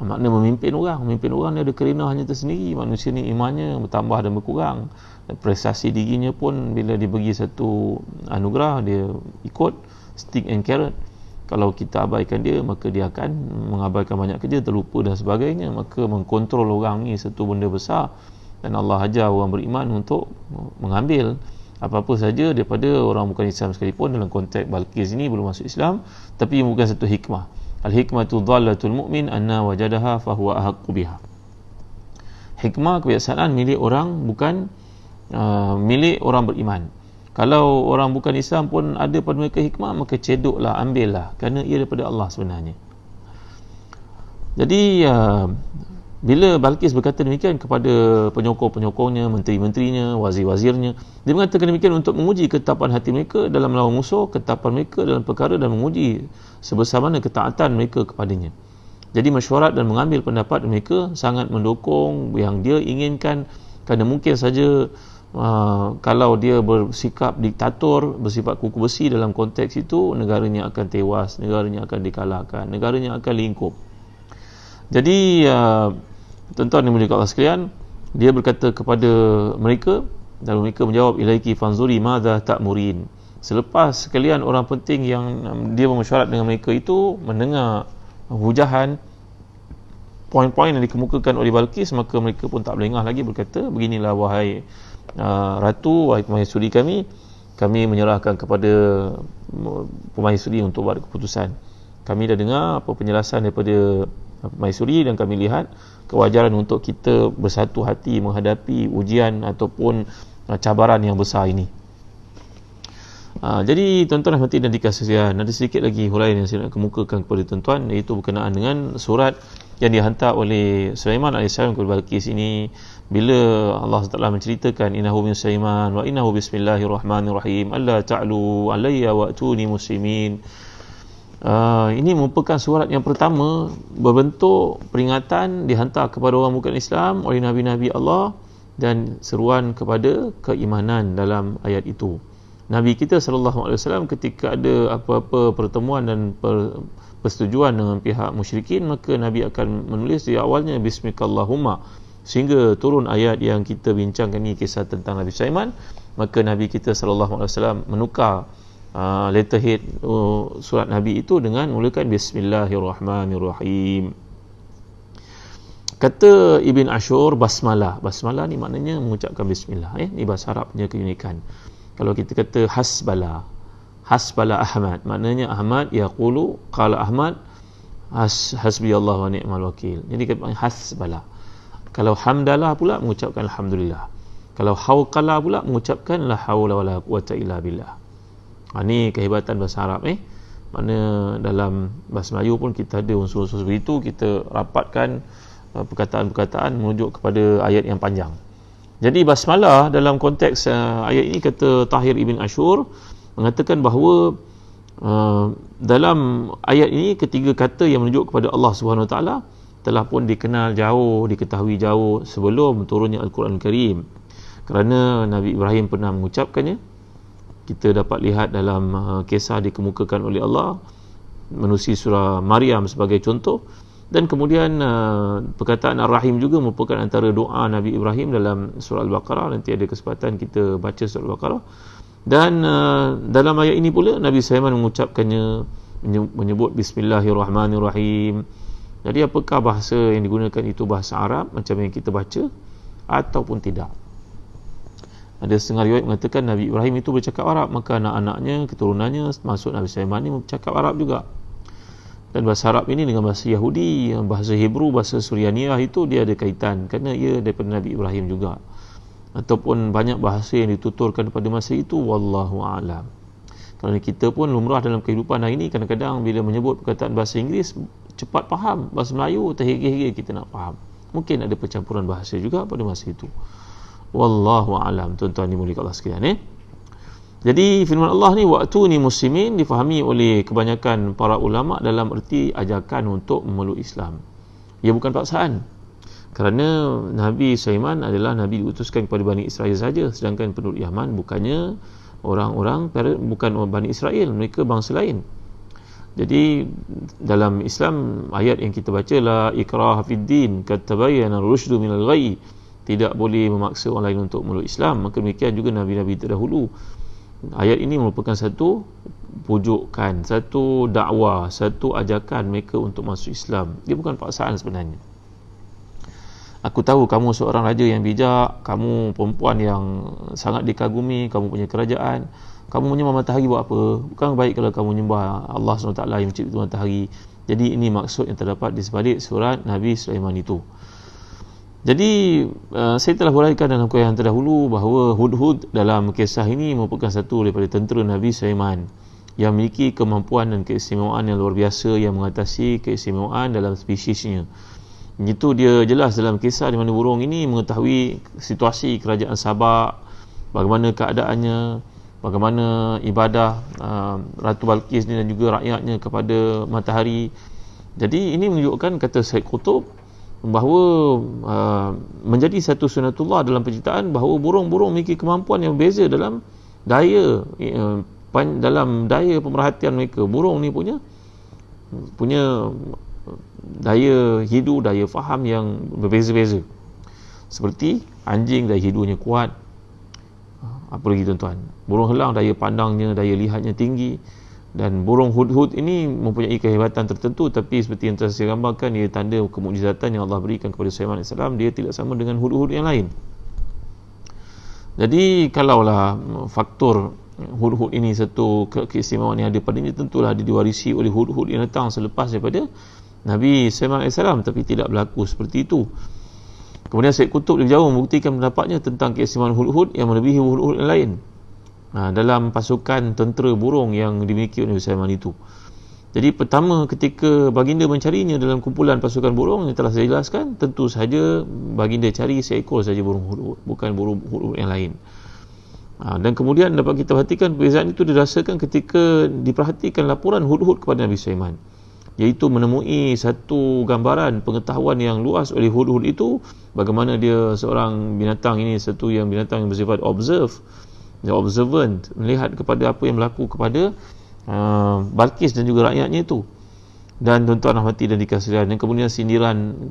[SPEAKER 1] makna memimpin orang ni ada kerenahnya tersendiri. Manusia ni imannya bertambah dan berkurang, dan prestasi dirinya pun bila dibagi satu anugerah dia ikut, stick and carrot. Kalau kita abaikan dia, maka dia akan mengabaikan banyak kerja, terlupa dan sebagainya. Maka mengkontrol orang ni satu benda besar, dan Allah ajar orang beriman untuk mengambil apa-apa saja daripada orang bukan Islam sekalipun. Dalam konteks Balqis ini belum masuk Islam, tapi bukan satu hikmah. Al-hikmatu dhallatul mu'min anna wajadaha fahuwa ahaqqu biha. Hikmah, kebiasaan milik orang, bukan milik orang beriman. Kalau orang bukan Islam pun ada pada mereka hikmah, maka cedoklah, ambillah, kerana ia daripada Allah sebenarnya. Jadi bila Balqis berkata demikian kepada penyokong-penyokongnya, menteri-menterinya, wazir-wazirnya, dia mengatakan demikian untuk menguji ketetapan hati mereka dalam melawan musuh, ketetapan mereka dalam perkara, dan menguji sebesar mana ketaatan mereka kepadanya. Jadi mesyuarat dan mengambil pendapat mereka, sangat mendukung yang dia inginkan, kerana mungkin saja kalau dia bersikap diktator, bersifat kuku besi dalam konteks itu, negaranya akan tewas, negaranya akan dikalahkan, negaranya akan lingkup. Jadi tuan-tuan yang mulia Allah sekalian, dia berkata kepada mereka, dan mereka menjawab, ilaiki fanzuri madza ta'murin. Selepas sekalian orang penting yang dia bermesyuarat dengan mereka itu mendengar hujahan, poin-poin yang dikemukakan oleh Balqis, maka mereka pun tak berlengah lagi, berkata, beginilah wahai ratu, wahai pemahisuri kami menyerahkan kepada pemahisuri untuk buat keputusan. Kami dah dengar apa penjelasan daripada pemahisuri, dan kami lihat kewajaran untuk kita bersatu hati menghadapi ujian ataupun cabaran yang besar ini. Jadi tuan-tuan rahmati dan dikasihi, ada sedikit lagi huraian yang saya nak kemukakan kepada tuan-tuan, iaitu berkenaan dengan surat yang dihantar oleh Sulaiman AS kepada Balqis ini. Bila Allah Taala menceritakan innahu min Sulaiman wa innahu bismillahirrahmanirrahim alla ta'lu alayya wa'tuni muslimin. Ini merupakan surat yang pertama berbentuk peringatan dihantar kepada orang bukan Islam oleh Nabi-Nabi Allah, dan seruan kepada keimanan dalam ayat itu. Nabi kita SAW ketika ada apa-apa pertemuan dan persetujuan dengan pihak musyrikin, maka Nabi akan menulis di awalnya Bismikallahumma, sehingga turun ayat yang kita bincangkan ni, kisah tentang Nabi Sulaiman. Maka Nabi kita SAW menukar letterhead surat Nabi itu dengan mulakan Bismillahirrahmanirrahim. Kata Ibn Ashur, basmalah ni maknanya mengucapkan bismillah. Ini bahasa Arabnya keunikan. Kalau kita kata hasbala Ahmad, maknanya Ahmad yaqulu qala Ahmad hasbi Allah wa ni'mal wakil. Jadi kata hasbala. Kalau hamdalah pula mengucapkan alhamdulillah. Kalau hauqala pula mengucapkan la haula wala quwata illa billah. Ini kehebatan bahasa Arab. Mana dalam bahasa Melayu pun kita ada unsur-unsur seperti itu, kita rapatkan perkataan-perkataan merujuk kepada ayat yang panjang. Jadi basmalah dalam konteks ayat ini, kata Tahir Ibn Ashur mengatakan bahawa dalam ayat ini ketiga kata yang menunjuk kepada Allah Subhanahu Wa Taala telah pun dikenal jauh, diketahui jauh sebelum turunnya Al-Quran Karim, kerana Nabi Ibrahim pernah mengucapkannya. Kita dapat lihat dalam kisah dikemukakan oleh Allah menerusi surah Maryam sebagai contoh. Dan kemudian perkataan Ar-Rahim juga merupakan antara doa Nabi Ibrahim dalam surah Al-Baqarah. Nanti ada kesempatan kita baca surah Al-Baqarah. Dan dalam ayat ini pula Nabi Sulaiman mengucapkannya, menyebut Bismillahirrahmanirrahim. Jadi apakah bahasa yang digunakan itu bahasa Arab macam yang kita baca, ataupun tidak. Ada setengah riwayat mengatakan Nabi Ibrahim itu bercakap Arab, maka anak-anaknya, keturunannya masuk Nabi Sulaiman ini bercakap Arab juga. Dan bahasa Arab ini dengan bahasa Yahudi, bahasa Hebrew, bahasa Suryaniah itu dia ada kaitan kerana ia daripada Nabi Ibrahim juga. Ataupun banyak bahasa yang dituturkan pada masa itu, wallahu a'lam. Kerana kita pun lumrah dalam kehidupan hari ini, kadang-kadang bila menyebut perkataan bahasa Inggeris cepat faham, bahasa Melayu terhege-hege kita nak faham. Mungkin ada percampuran bahasa juga pada masa itu. Wallahu a'lam. Tuan-tuan dimulai Allah sekalian. Jadi firman Allah ni, wa'tuni muslimin, difahami oleh kebanyakan para ulama dalam erti ajakan untuk memeluk Islam. Ia bukan paksaan. Kerana Nabi Sulaiman adalah Nabi diutuskan kepada Bani Israel saja, sedangkan penduduk Yaman bukannya bukan Bani Israel, mereka bangsa lain. Jadi dalam Islam, ayat yang kita baca, la ikraha fid din qad tabayyana ar-rusydu minal ghayy, tidak boleh memaksa orang lain untuk memeluk Islam. Maka demikian juga Nabi-Nabi terdahulu. Ayat ini merupakan satu pujukan, satu dakwah, satu ajakan mereka untuk masuk Islam. Dia bukan paksaan sebenarnya. Aku tahu kamu seorang raja yang bijak, kamu perempuan yang sangat dikagumi, kamu punya kerajaan, kamu menyembah matahari buat apa? Bukan baik kalau kamu menyembah Allah SWT yang mencipta matahari. Jadi ini maksud yang terdapat di sebalik surat Nabi Sulaiman itu. Jadi saya telah huraikan dalam kuliah yang terdahulu bahawa Hudhud dalam kisah ini merupakan satu daripada tentera Nabi Sulaiman yang memiliki kemampuan dan keistimewaan yang luar biasa yang mengatasi keistimewaan dalam spesiesnya. Itu dia jelas dalam kisah di mana burung ini mengetahui situasi kerajaan Sabak, bagaimana keadaannya, bagaimana ibadah Ratu Balqis dan juga rakyatnya kepada matahari. Jadi ini menunjukkan, kata Syed Qutb, bahawa menjadi satu sunatullah dalam penciptaan, bahawa burung-burung memiliki kemampuan yang berbeza dalam daya pemerhatian mereka. Burung ni punya daya hidu, daya faham yang berbeza-beza. Seperti anjing, daya hidunya kuat. Apa lagi tuan-tuan? Burung helang, daya pandangnya, daya lihatnya tinggi. Dan burung hudhud ini mempunyai kehebatan tertentu, tapi seperti yang telah saya gambarkan, ia tanda kemukjizatan yang Allah berikan kepada Sulaiman AS. Dia tidak sama dengan hudhud yang lain. Jadi kalaulah faktor hudhud ini satu keistimewaan yang ada padanya, tentulah dia diwarisi oleh hudhud yang datang selepas daripada Nabi Sulaiman AS, tapi tidak berlaku seperti itu. Kemudian Syed Qutb lebih jauh membuktikan pendapatnya tentang keistimewaan hudhud yang melebihi hudhud yang lain dalam pasukan tentera burung yang dimiliki oleh Nabi Sulaiman itu. Jadi pertama, ketika baginda mencarinya dalam kumpulan pasukan burung yang telah saya jelaskan, tentu saja baginda cari seekor saja burung hudhud, bukan burung hudhud yang lain. Dan kemudian dapat kita perhatikan perbezaan itu dirasakan ketika diperhatikan laporan hudhud kepada Nabi Sulaiman, iaitu menemui satu gambaran pengetahuan yang luas oleh hudhud itu, bagaimana dia seorang binatang ini, satu yang binatang yang bersifat observant, melihat kepada apa yang berlaku kepada Balqis dan juga rakyatnya itu. Dan tuan-tuan rahmati dan dikasihi, dan kemudian sindiran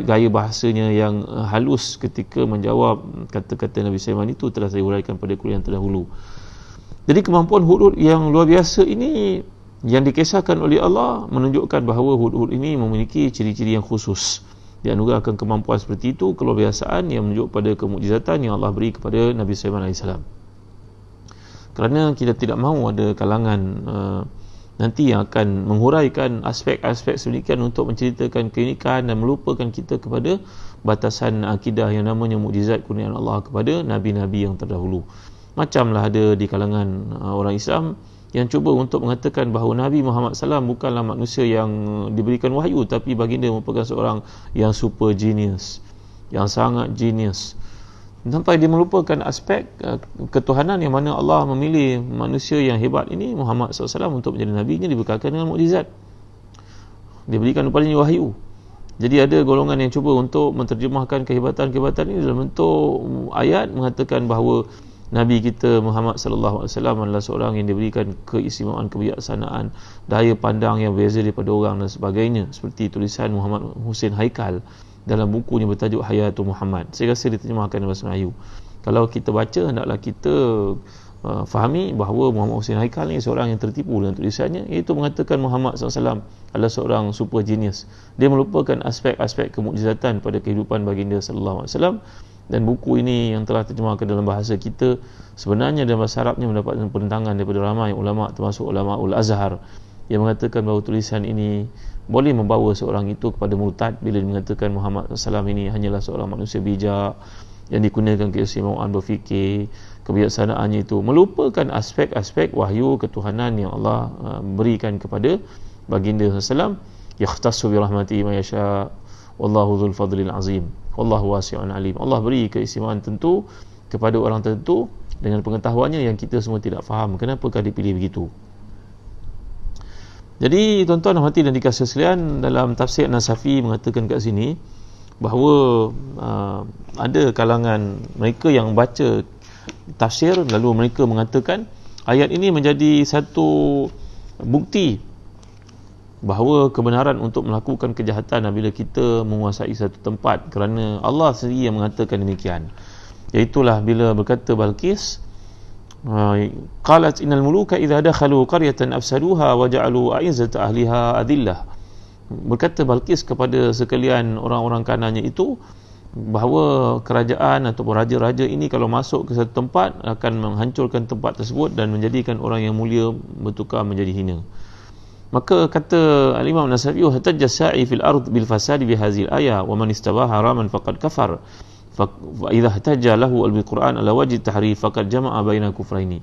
[SPEAKER 1] gaya bahasanya yang halus ketika menjawab kata-kata Nabi Sulaiman itu telah saya uraikan pada kuliah yang terdahulu. Jadi kemampuan hudhud yang luar biasa ini yang dikisahkan oleh Allah menunjukkan bahawa hudhud ini memiliki ciri-ciri yang khusus. Dianugerahkan kemampuan seperti itu, keluarbiasaan yang menunjuk pada kemukjizatan yang Allah beri kepada Nabi Sulaiman AS. Kerana kita tidak mahu ada kalangan nanti yang akan menghuraikan aspek-aspek sedemikian untuk menceritakan keunikan dan melupakan kita kepada batasan akidah yang namanya mukjizat kurniaan Allah kepada Nabi-Nabi yang terdahulu. Macamlah ada di kalangan orang Islam yang cuba untuk mengatakan bahawa Nabi Muhammad SAW bukanlah manusia yang diberikan wahyu, tapi baginda merupakan seorang yang super genius, yang sangat genius, sampai dia melupakan aspek ketuhanan yang mana Allah memilih manusia yang hebat ini, Muhammad SAW, untuk menjadi Nabi-Nya, dibekalkan dengan mukjizat, diberikan kepadanya wahyu. Jadi ada golongan yang cuba untuk menterjemahkan kehebatan-kehebatan ini dalam bentuk ayat, mengatakan bahawa Nabi kita Muhammad SAW adalah seorang yang diberikan keistimewaan, kebijaksanaan, daya pandang yang berbeza daripada orang dan sebagainya, seperti tulisan Muhammad Hussein Haikal dalam bukunya bertajuk Hayatul Muhammad. Saya rasa diterjemahkan dalam bahasa Melayu. Kalau kita baca, hendaklah kita fahami bahawa Muhammad Hussein Haikal ni seorang yang tertipu dengan tulisannya, iaitu mengatakan Muhammad SAW adalah seorang super genius. Dia melupakan aspek-aspek kemukjizatan pada kehidupan baginda SAW, Dan buku ini yang telah terjemahkan dalam bahasa kita sebenarnya dalam bahasa Arabnya mendapatkan penentangan daripada ramai ulama, termasuk ulama Al-Azhar, yang mengatakan bahawa tulisan ini boleh membawa seorang itu kepada murtad bila mengatakan Muhammad SAW ini hanyalah seorang manusia bijak yang digunakan keistimewaan berfikir, kebijaksanaannya itu melupakan aspek-aspek wahyu ketuhanan yang Allah berikan kepada baginda SAW. Yakhtassu bi rahmatihi man yasha wallahu dzul fadlil azim wallahu wasi'un alim. Allah beri keistimewaan tentu kepada orang tertentu dengan pengetahuannya yang kita semua tidak faham kenapakah dipilih begitu. Jadi tuan-tuan hati dan dikasihi sekalian, dalam tafsir Nasafi mengatakan kat sini bahawa ada kalangan mereka yang baca tafsir lalu mereka mengatakan ayat ini menjadi satu bukti bahawa kebenaran untuk melakukan kejahatan bila kita menguasai satu tempat, kerana Allah sendiri yang mengatakan demikian. Iaitulah bila berkata Balqis, qalat innal muluka idza dakhalu qaryatan afsaduha wa ja'alu a'izzata ahliha adillah. Berkata Balqis kepada sekalian orang-orang kanannya itu bahawa kerajaan ataupun raja-raja ini kalau masuk ke satu tempat akan menghancurkan tempat tersebut dan menjadikan orang yang mulia bertukar menjadi hina. Maka kata al-Imam Nasafi, hatajja sa'i fil ard bil fasadi bi hadhihi al-ayah wa man istabaha haraman faqad kafar. Fa idza ihtaja lahu al-Quran ala wajhi tahrif faqad jama'a baina kufraini.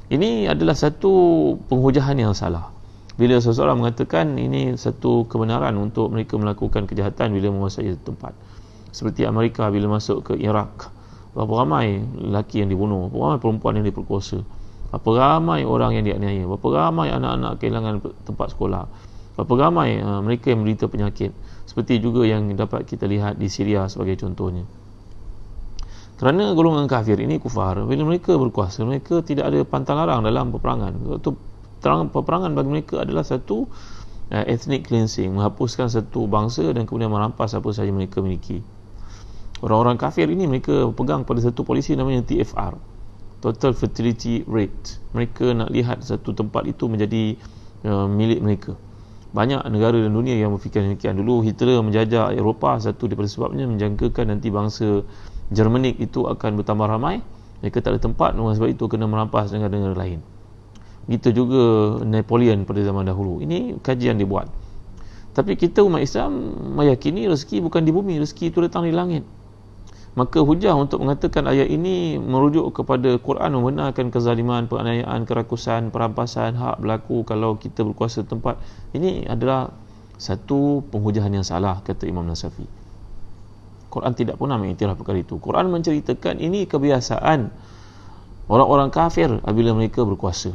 [SPEAKER 1] Ini adalah satu penghujahan yang salah. Bila seseorang mengatakan ini satu kebenaran untuk mereka melakukan kejahatan bila menguasai satu tempat. Seperti Amerika bila masuk ke Iraq, berapa ramai lelaki yang dibunuh, berapa ramai perempuan yang diperkosa, berapa ramai orang yang dianiaya, berapa ramai anak-anak kehilangan tempat sekolah, berapa ramai mereka yang menderita penyakit. Seperti juga yang dapat kita lihat di Syria sebagai contohnya. Kerana golongan kafir ini kufar, bila mereka berkuasa, mereka tidak ada pantang larang dalam peperangan. Peperangan bagi mereka adalah satu ethnic cleansing, menghapuskan satu bangsa dan kemudian merampas apa sahaja mereka miliki. Orang-orang kafir ini mereka pegang pada satu polisi namanya TFR, Total Fertility Rate. Mereka nak lihat satu tempat itu menjadi milik mereka. Banyak negara dan dunia yang berfikir demikian. Dulu Hitler menjajah Eropah, satu daripada sebabnya menjangkakan nanti bangsa Germanik itu akan bertambah ramai, mereka tak ada tempat, sebab itu kena merampas negara-negara lain. Begitu juga Napoleon pada zaman dahulu. Ini kajian dibuat. Tapi kita umat Islam meyakini rezeki bukan di bumi, rezeki itu datang di langit. Maka hujah untuk mengatakan ayat ini merujuk kepada Quran membenarkan kezaliman, penganiayaan, kerakusan, perampasan hak berlaku kalau kita berkuasa tempat. Ini adalah satu penghujahan yang salah, kata Imam Nasafi. Quran tidak pernah mengiktiraf perkara itu. Quran menceritakan ini kebiasaan orang-orang kafir apabila mereka berkuasa.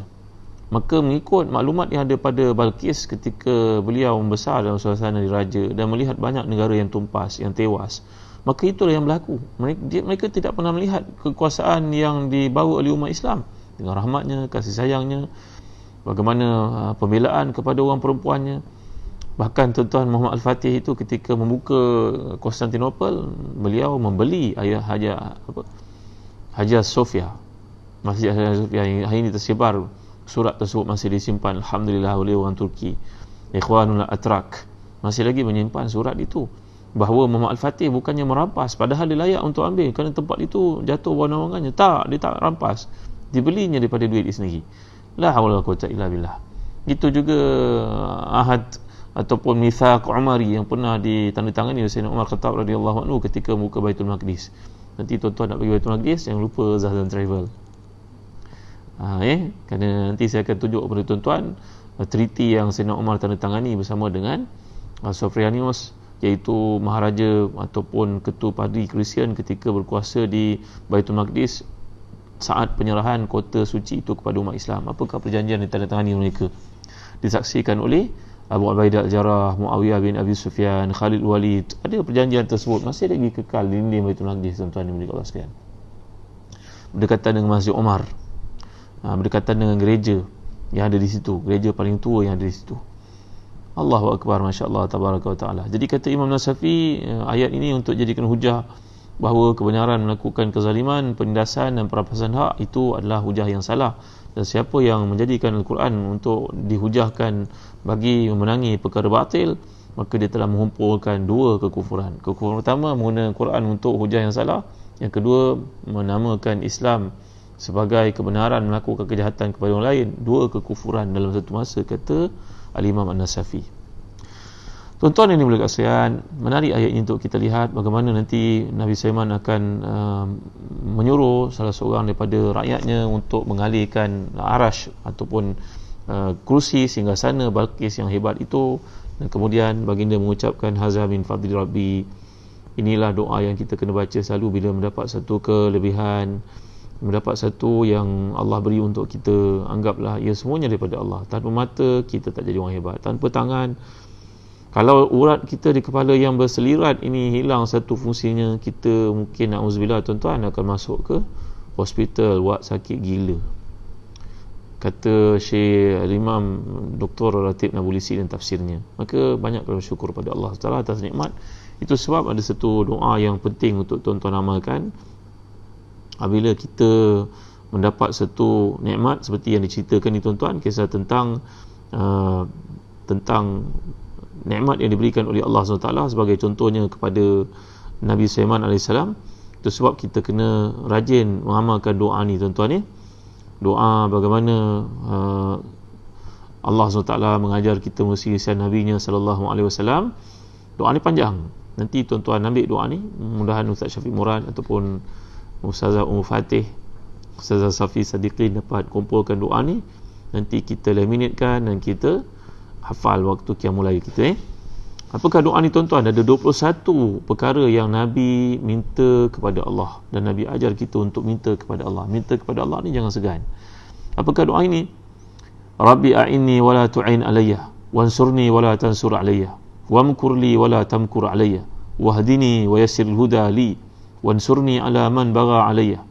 [SPEAKER 1] Maka mengikut maklumat yang ada pada Balqis ketika beliau membesar dalam suasana diraja dan melihat banyak negara yang tumpas, yang tewas, maka itulah yang berlaku. Mereka tidak pernah melihat kekuasaan yang dibawa oleh umat Islam dengan rahmatnya, kasih sayangnya, bagaimana pembelaan kepada orang perempuannya. Bahkan tuan-tuan Muhammad Al-Fatih itu ketika membuka Konstantinopel, beliau membeli Hagia Sophia, Masjid Hagia Sophia yang hari ini tersebar. Surat tersebut masih disimpan, alhamdulillah, oleh orang Turki. Ikhwanul Atrak masih lagi menyimpan surat itu, bahawa Muhammad Al-Fatih bukannya merampas, padahal dia layak untuk ambil kerana tempat itu jatuh bawah naungannya. Tak, dia tak rampas, dibelinya daripada duit dia sendiri. La haula wala quwwata illa billah. Itu juga ahad ataupun mithaq Umari yang pernah ditandatangani oleh Sayyidina Umar Khattab radhiyallahu anhu ketika membuka Baitul Maqdis. Nanti tuan-tuan nak pergi Baitul Maqdis, jangan lupa Zahdan Travel. Kerana nanti saya akan tunjuk kepada tuan-tuan treaty yang Sayyidina Umar tandatangani bersama dengan Sophronius, iaitu maharaja ataupun ketua padri Kristian ketika berkuasa di Baitul Maqdis saat penyerahan kota suci itu kepada umat Islam. Apakah perjanjian yang ditandatangani mereka? Disaksikan oleh Abu Ubaidah Al-Jarrah, Muawiyah bin Abi Sufyan, Khalid Walid. Ada perjanjian tersebut masih lagi kekal di dinding Baitul Maqdis, tuan-tuan yang Allah sekalian. Berdekatan dengan Masjid Umar, berdekatan dengan gereja yang ada di situ, gereja paling tua yang ada di situ. Allahu Akbar, masya-Allah, tabaraka wa taala. Jadi kata Imam Nasafi, ayat ini untuk jadikan hujah bahawa kebenaran melakukan kezaliman, penindasan dan perampasan hak itu adalah hujah yang salah. Dan siapa yang menjadikan Al-Quran untuk dihujahkan bagi memenangi perkara batil, maka dia telah mengumpulkan dua kekufuran. Kekufuran pertama, menggunakan Quran untuk hujah yang salah. Yang kedua, menamakan Islam sebagai kebenaran melakukan kejahatan kepada orang lain. Dua kekufuran dalam satu masa, kata Al-Imam An-Nasafi. Tuan-tuan yang dimuliakan sekalian, menarik ayat ini untuk kita lihat bagaimana nanti Nabi Sulaiman akan menyuruh salah seorang daripada rakyatnya untuk mengalihkan arash ataupun kursi singgasana Balqis yang hebat itu, dan kemudian baginda mengucapkan haza min fadli rabbi. Inilah doa yang kita kena baca selalu bila mendapat satu kelebihan, mendapat satu yang Allah beri untuk kita. Anggaplah ia semuanya daripada Allah. Tanpa mata kita tak jadi orang hebat, tanpa tangan, kalau urat kita di kepala yang berselirat ini hilang satu fungsinya, kita mungkin na'udzubillah tuan-tuan akan masuk ke hospital buat sakit gila. Kata Syekh Imam Dr. Ratib Nabulisi dan tafsirnya. Maka banyak bersyukur pada Allah Taala atas nikmat. Itu sebab ada satu doa yang penting untuk tuan-tuan amalkan apabila kita mendapat satu nikmat seperti yang diceritakan ni tuan-tuan, kisah tentang nikmat yang diberikan oleh Allah SWT sebagai contohnya kepada Nabi Sulaiman AS. Itu sebab kita kena rajin mengamalkan doa ni tuan-tuan ni. Doa bagaimana Allah SWT mengajar kita melalui lisan Nabi-Nya SAW. Doa ni panjang. Nanti tuan-tuan ambil doa ni, mudah-mudahan Ustaz Syafiq Murad ataupun Ustazah Fatih, Ustazah Safi Sadiqin dapat kumpulkan doa ni. Nanti kita laminatkan dan kita hafal waktu qiyamul lail kita. Apakah doa ni tuan-tuan? Ada 21 perkara yang Nabi minta kepada Allah dan Nabi ajar kita untuk minta kepada Allah. Minta kepada Allah ni jangan segan. Apakah doa ini? Rabbi a'inni wala tu'in alayya wansurni wala tansur alayya wamkur li wala tamkur alayya wahdini wa yassir huda li wansurni ala man bagha alayya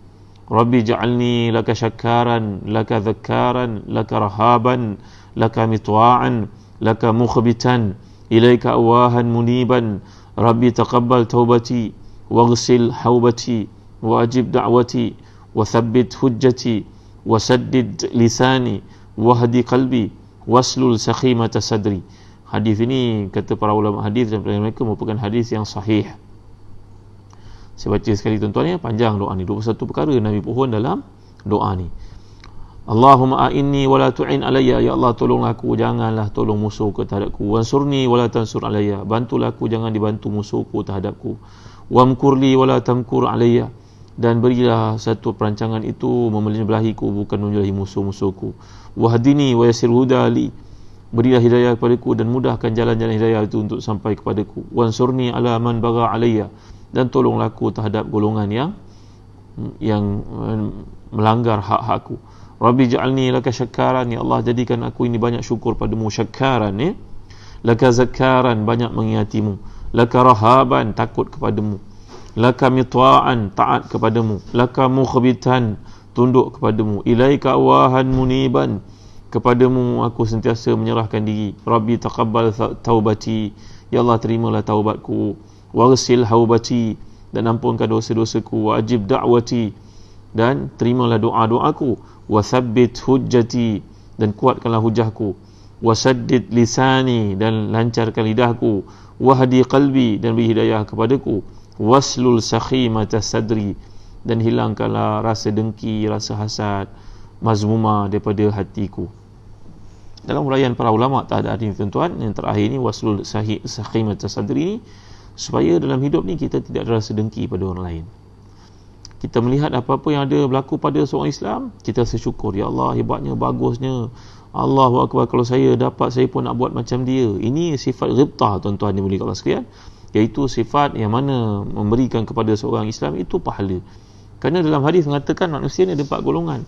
[SPEAKER 1] Rabbi ja'alni laka syakkaran laka dhakkaran laka rahaban laka mitwa'an laka mukhbitan ilaika awahan muniban Rabbi taqabbal taubati waghsil haubati wajib da'wati wa thabbit hujjati wa saddid lisani wahdi qalbi waslul sakhimata sadri. Hadis ini kata para ulama hadis dan mereka merupakan hadis yang sahih. Saya baca sekali tuan-tuan ya, panjang doa ni, 21 perkara Nabi pohon dalam doa ni. Allahumma a'inni wala tu'in alayya, ya Allah tolonglah aku, janganlah tolong musuh ke terhadapku. Wansurni wala tansur alayya, bantulah aku, jangan dibantu musuhku terhadapku. Wamkurli wala tamkur alayya, dan berilah satu perancangan itu membelahiku bukan membelahi musuh-musuhku. Wahdini wa yassir huda li, berilah hidayah kepadaku dan mudahkan jalan-jalan hidayah itu untuk sampai kepadaku. Wansurni ala man bagha alayya, dan tolonglah aku terhadap golongan yang melanggar hak-hakku. Rabbi ja'alni laka syakkaran, ya Allah jadikan aku ini banyak syukur padamu, syakkaran ya. Laka zakkaran, banyak mengingatimu. Laka rahaban, takut kepadamu. Laka mitwa'an, taat kepadamu. Laka mukhbitan, tunduk kepadamu. Ilaika awahan muniban, kepadamu aku sentiasa menyerahkan diri. Rabbi taqabbal taubati, ya Allah terimalah taubatku. Waghsil haubati, dan ampunkan dosa-dosaku. Wajib da'wati, dan terimalah doa-doaku. Wa thabbit hujjati, dan kuatkanlah hujahku. Wa saddid lisani, dan lancarkan lidahku. Wahdi qalbi, dan beri hidayah kepadaku. Waslul sakhimata sadri, dan hilangkanlah rasa dengki, rasa hasad, mazmumah daripada hatiku. Dalam huraian para ulama tak ada ini tuan-tuan, yang terakhir ni waslul sakhimata sadri ni, supaya dalam hidup ni kita tidak ada rasa dengki pada orang lain. Kita melihat apa-apa yang ada berlaku pada seorang Islam, kita bersyukur, ya Allah hebatnya, bagusnya, Allahu Akbar, kalau saya dapat saya pun nak buat macam dia. Ini sifat ghibtah tuan-tuan dimuliakan Allah sekalian, iaitu sifat yang mana memberikan kepada seorang Islam itu pahala. Kerana dalam hadis mengatakan manusia ni ada 4 golongan.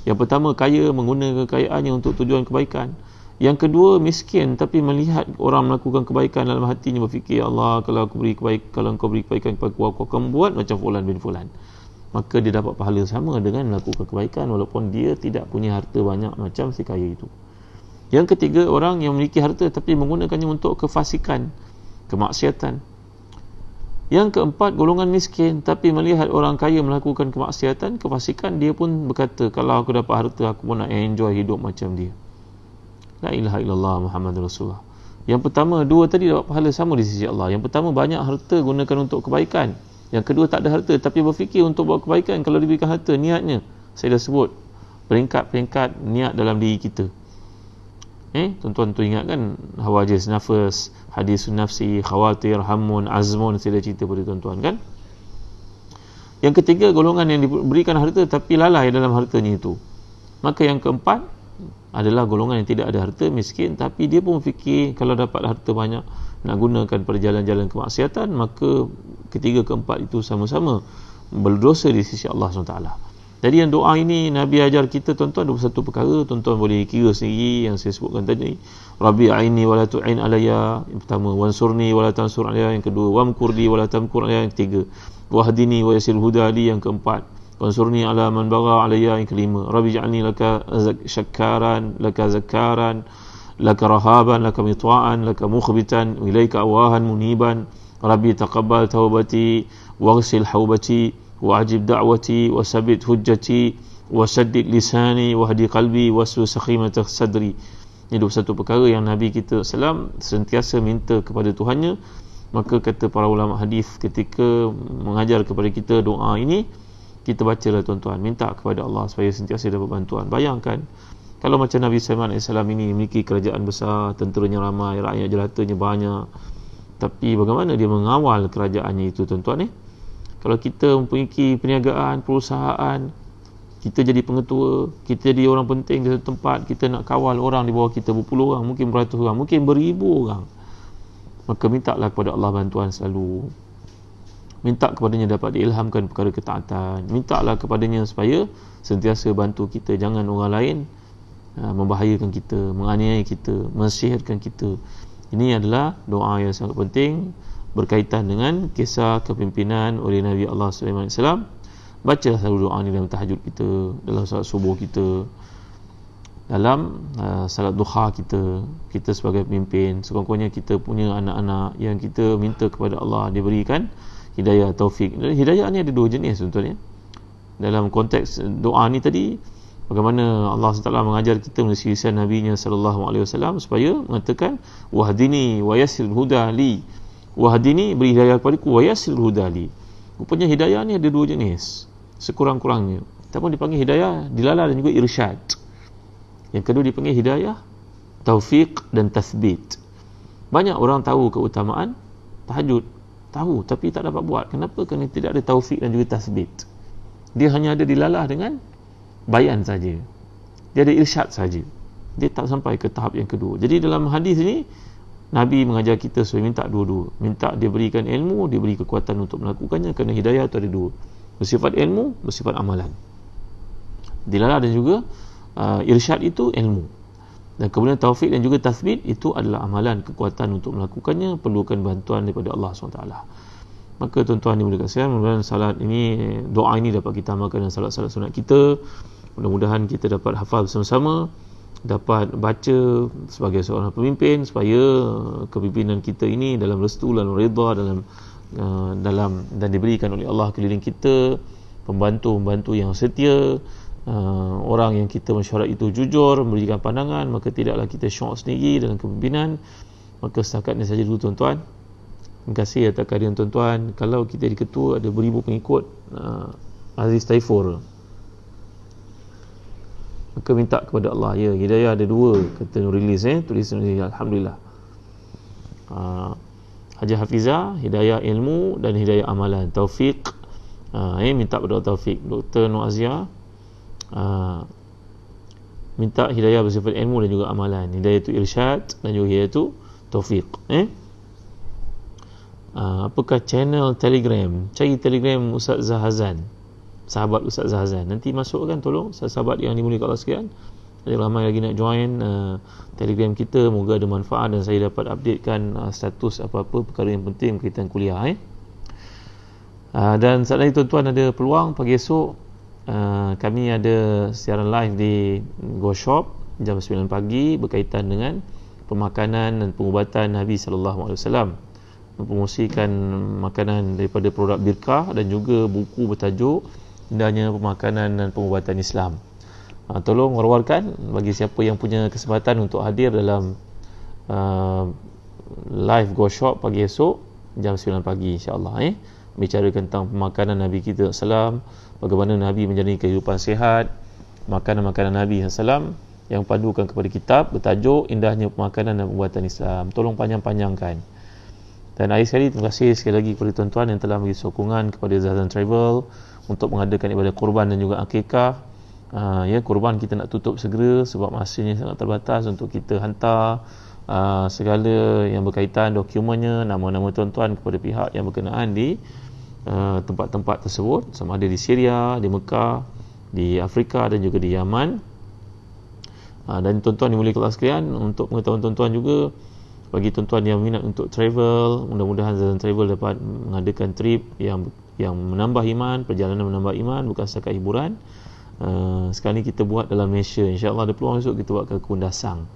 [SPEAKER 1] Yang pertama, kaya menggunakan kekayaannya untuk tujuan kebaikan. Yang kedua, miskin tapi melihat orang melakukan kebaikan dalam hatinya berfikir, ya Allah kalau aku beri kebaikan, kalau engkau beri kebaikan kepada aku akan buat macam fulan bin fulan. Maka dia dapat pahala sama dengan melakukan kebaikan walaupun dia tidak punya harta banyak macam si kaya itu. Yang ketiga, orang yang memiliki harta tapi menggunakannya untuk kefasikan, kemaksiatan. Yang keempat, golongan miskin tapi melihat orang kaya melakukan kemaksiatan, kefasikan, dia pun berkata, kalau aku dapat harta aku pun nak enjoy hidup macam dia. La ilaha illallah Muhammadur Rasulullah. Yang pertama, dua tadi dapat pahala sama di sisi Allah. Yang pertama, banyak harta gunakan untuk kebaikan. Yang kedua, tak ada harta tapi berfikir untuk buat kebaikan. Kalau diberikan harta, niatnya saya dah sebut peringkat-peringkat niat dalam diri kita. Tuan-tuan tu ingat kan hawajis nafas, hadisun nafsi, khawatir, hamun, azmun, saya dah cerita pada tuan-tuan kan. Yang ketiga, golongan yang diberikan harta tapi lalai dalam hartanya itu. Maka yang keempat adalah golongan yang tidak ada harta, miskin, tapi dia pun fikir kalau dapat harta banyak nak gunakan pada jalan-jalan kemaksiatan, maka ketiga keempat itu sama-sama berdosa di sisi Allah SWT. Jadi yang doa ini Nabi ajar kita tuan-tuan 21 perkara, tuan-tuan boleh kira sendiri yang saya sebutkan tadi. Rabbi a'inni wa la tu'in alayya, yang pertama. Wansurni wa la tansur alayya, yang kedua. Wamkurli wa la tamkur alayya, yang ketiga. Wahdini wa yassir huda li, yang keempat. Wansurni ala man bagha alayya, yang kelima. Rabbi ja'alni laka syakkaran, laka zakkaran, laka rahaban, laka mitwa'an, laka mukhbitan, ilaika awahan muniban. Rabbi taqabbal tawbati waghsil haubati wa'ajib da'wati wasabit hujjati wasaddid lisani wahdi qalbi waslu sakhimata sadri. Ini 21 perkara yang Nabi kita SAW sentiasa minta kepada Tuhannya. Maka kata para ulama hadis, ketika mengajar kepada kita doa ini, kita bacalah tuan-tuan, minta kepada Allah supaya sentiasa dapat bantuan. Bayangkan kalau macam Nabi Sulaiman AS ini memiliki kerajaan besar, tenteranya ramai, rakyat jelatanya banyak, tapi bagaimana dia mengawal kerajaannya itu tuan-tuan Kalau kita mempunyai perniagaan, perusahaan, kita jadi pengetua, kita jadi orang penting di satu tempat, kita nak kawal orang di bawah kita berpuluh orang, mungkin beratus orang, mungkin beribu orang, maka mintalah kepada Allah bantuan selalu. Minta kepadanya dapat diilhamkan perkara ketaatan. Mintalah kepadanya supaya sentiasa bantu kita. Jangan orang lain membahayakan kita, menganiaya kita, mensihirkan kita. Ini adalah doa yang sangat penting berkaitan dengan kisah kepimpinan oleh Nabi Allah Sulaiman AS. Bacalah selalu doa ni dalam tahajud kita, dalam salat subuh kita, dalam salat duha kita. Kita sebagai pemimpin, sekurang-kurangnya kita punya anak-anak yang kita minta kepada Allah dia berikan hidayah, taufik. Hidayah ni ada dua jenis tuan-tuan Dalam konteks doa ni tadi, bagaimana Allah SWT mengajar kita melalui lisan Nabi-Nya SAW supaya mengatakan wahdini wa yassir huda li. Wahdini, beri hidayah kepadaku, wa yassir huda li. Rupanya hidayah ni ada dua jenis sekurang-kurangnya. Kita pun dipanggil hidayah dilala dan juga irsyad. Yang kedua dipanggil hidayah taufik dan tathbit. Banyak orang tahu keutamaan tahajud, tahu tapi tak dapat buat. Kenapa? Kerana tidak ada taufik dan juga tathbit. Dia hanya ada dilalah dengan bayan saja, dia ada irsyad saja, dia tak sampai ke tahap yang kedua. Jadi dalam hadis ni Nabi mengajar kita supaya minta dua-dua. Minta dia berikan ilmu, dia beri kekuatan untuk melakukannya, kerana hidayah itu ada dua, bersifat ilmu, bersifat amalan. Dilalah dan juga irsyad itu ilmu, dan kemudian taufik dan juga tathbit itu adalah amalan, kekuatan untuk melakukannya, perlukan bantuan daripada Allah SWT. Maka tuan-tuan dimuliakan sekalian, mudah-mudahan salat ini, doa ini dapat kita amalkan dalam salat-salat sunat kita. Mudah-mudahan kita dapat hafal bersama-sama, dapat baca sebagai seorang pemimpin, supaya kepimpinan kita ini dalam restu, dalam redha, dalam dan diberikan oleh Allah keliling kita pembantu-pembantu yang setia, orang yang kita mesyuarat itu jujur, memberikan pandangan, maka tidaklah kita syok sendiri dalam kepimpinan. Maka setakat ini saja dulu tuan-tuan. Terima kasih atas kehadiran tuan-tuan. Kalau kita jadi ketua, ada beribu pengikut Aziz Taifur, maka minta kepada Allah, ya, hidayah ada dua, kata Nurilis tulis Nurilis, alhamdulillah. Haji Hafizah, hidayah ilmu dan hidayah amalan, taufik. Minta kepada taufik. Dr. Nur Azia, minta hidayah bersifat ilmu dan juga amalan. Hidayah itu irsyad dan juga hidayah itu taufik. Apakah channel Telegram? Cari Telegram Ustaz Zahazan, sahabat Ustaz Zahazan. Nanti masukkan, tolong sahabat yang dimuliakan Allah sekalian. Ada ramai lagi nak join Telegram kita. Moga ada manfaat dan saya dapat updatekan status apa-apa perkara yang penting berkaitan kuliah. Dan saat ini tuan-tuan ada peluang pagi esok, kami ada siaran live di Go Shop jam 9 pagi berkaitan dengan pemakanan dan pengubatan Nabi SAW, mempromosikan makanan daripada produk Birkah dan juga buku bertajuk Indahnya Pemakanan dan Pengubatan Islam. Tolong war-warkan bagi siapa yang punya kesempatan untuk hadir dalam live Go Shop pagi esok jam 9 pagi, insya-Allah. bicara tentang pemakanan Nabi kita SAW, bagaimana Nabi menjalani kehidupan sihat, makanan-makanan Nabi SAW yang padukan kepada kitab bertajuk Indahnya Pemakanan dan Perbuatan Islam. Tolong panjang-panjangkan. Dan akhir sekali, terima kasih sekali lagi kepada tuan-tuan yang telah beri sokongan kepada Zahzan Travel untuk mengadakan ibadah kurban dan juga akikah. Ya, kurban kita nak tutup segera sebab masanya sangat terbatas untuk kita hantar segala yang berkaitan dokumennya, nama-nama tuan-tuan kepada pihak yang berkenaan di tempat-tempat tersebut, sama ada di Syria, di Mekah, di Afrika dan juga di Yaman. Dan tuan-tuan yang mulia kelas sekalian, untuk pengetahuan tuan-tuan juga, bagi tuan-tuan yang minat untuk travel, mudah-mudahan Zahzan Travel dapat mengadakan trip yang menambah iman, perjalanan menambah iman, bukan setakat hiburan. Sekarang ni kita buat dalam Malaysia, insya-Allah ada peluang esok kita buat ke Kundasang.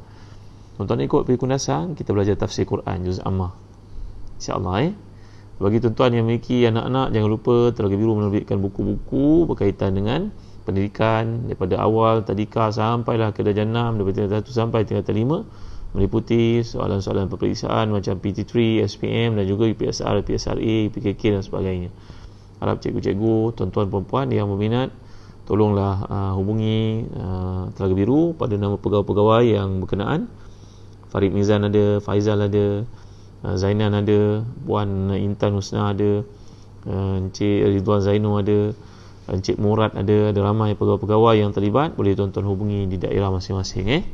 [SPEAKER 1] Tuan-tuan ikut pergi Kundasang, kita belajar tafsir Quran juz Ammah, insya-Allah. Bagi tuan-tuan yang memiliki anak-anak, jangan lupa Telaga Biru menerbitkan buku-buku berkaitan dengan pendidikan daripada awal tadika sampailah ke darjah 6, daripada tingkatan 1 sampai tingkatan 5, meliputi soalan-soalan peperiksaan macam PT3, SPM dan juga UPSR, PSRA, PKK dan sebagainya. Harap cikgu-cikgu, tuan-tuan perempuan yang berminat, tolonglah hubungi Telaga Biru pada nama pegawai-pegawai yang berkenaan. Farid Mizan ada, Faizal ada, Zainan ada, Puan Intan Husna ada, Encik Ridwan Zainul ada, Encik Murad ada ramai pegawai-pegawai yang terlibat. Boleh tuan-tuan hubungi di daerah masing-masing.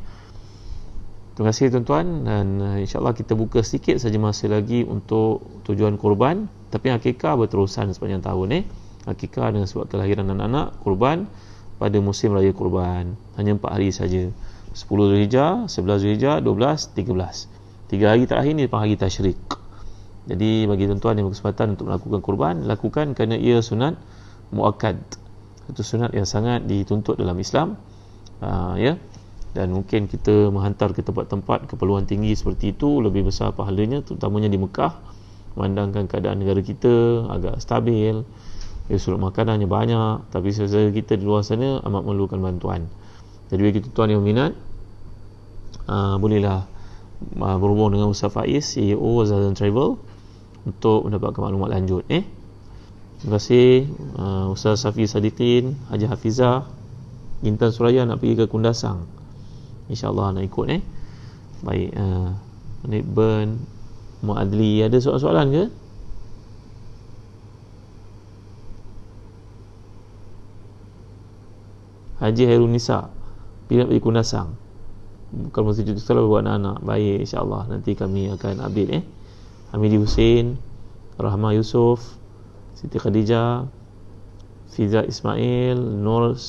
[SPEAKER 1] Terima kasih tuan-tuan, dan insya-Allah kita buka sedikit saja masa lagi untuk tujuan kurban, tapi akikah berterusan sepanjang tahun. Akikah dengan sebab kelahiran anak-anak, kurban pada musim raya kurban hanya 4 hari saja, 10 Zulhijjah, 11 Zulhijjah, 12, 13. 3 hari terakhir ni adalah hari tasyrik. Jadi bagi tuan-tuan yang berkesempatan untuk melakukan kurban, lakukan kerana ia sunat muakkad. Itu sunat yang sangat dituntut dalam Islam. Ya. Dan mungkin kita menghantar ke tempat-tempat keperluan tinggi seperti itu lebih besar pahalanya, terutamanya di Mekah, memandangkan keadaan negara kita agak stabil, sumber makanannya banyak, tapi saudara kita di luar sana amat memerlukan bantuan. Jadi bagi tuan-tuan yang minat, bolehlah berhubung dengan Ustaz Faiz, CEO Zahzan Travel, untuk mendapatkan maklumat lanjut. Terima kasih. Ustaz Safi Sadiqin, Haji Hafizah, Intan Suraya nak pergi ke Kundasang, insya-Allah nak ikut. Baik, Nik Ben Muadli, ada soalan-soalan ke? Haji Hairun Nisa, pergi nak pergi Kundasang, bukan mesti cuti sekolah buat anak-anak. Baik, insya-Allah nanti kami akan update. Hamidi Hussein, Rahmah Yusof, Siti Khadijah, Fiza Ismail, Nur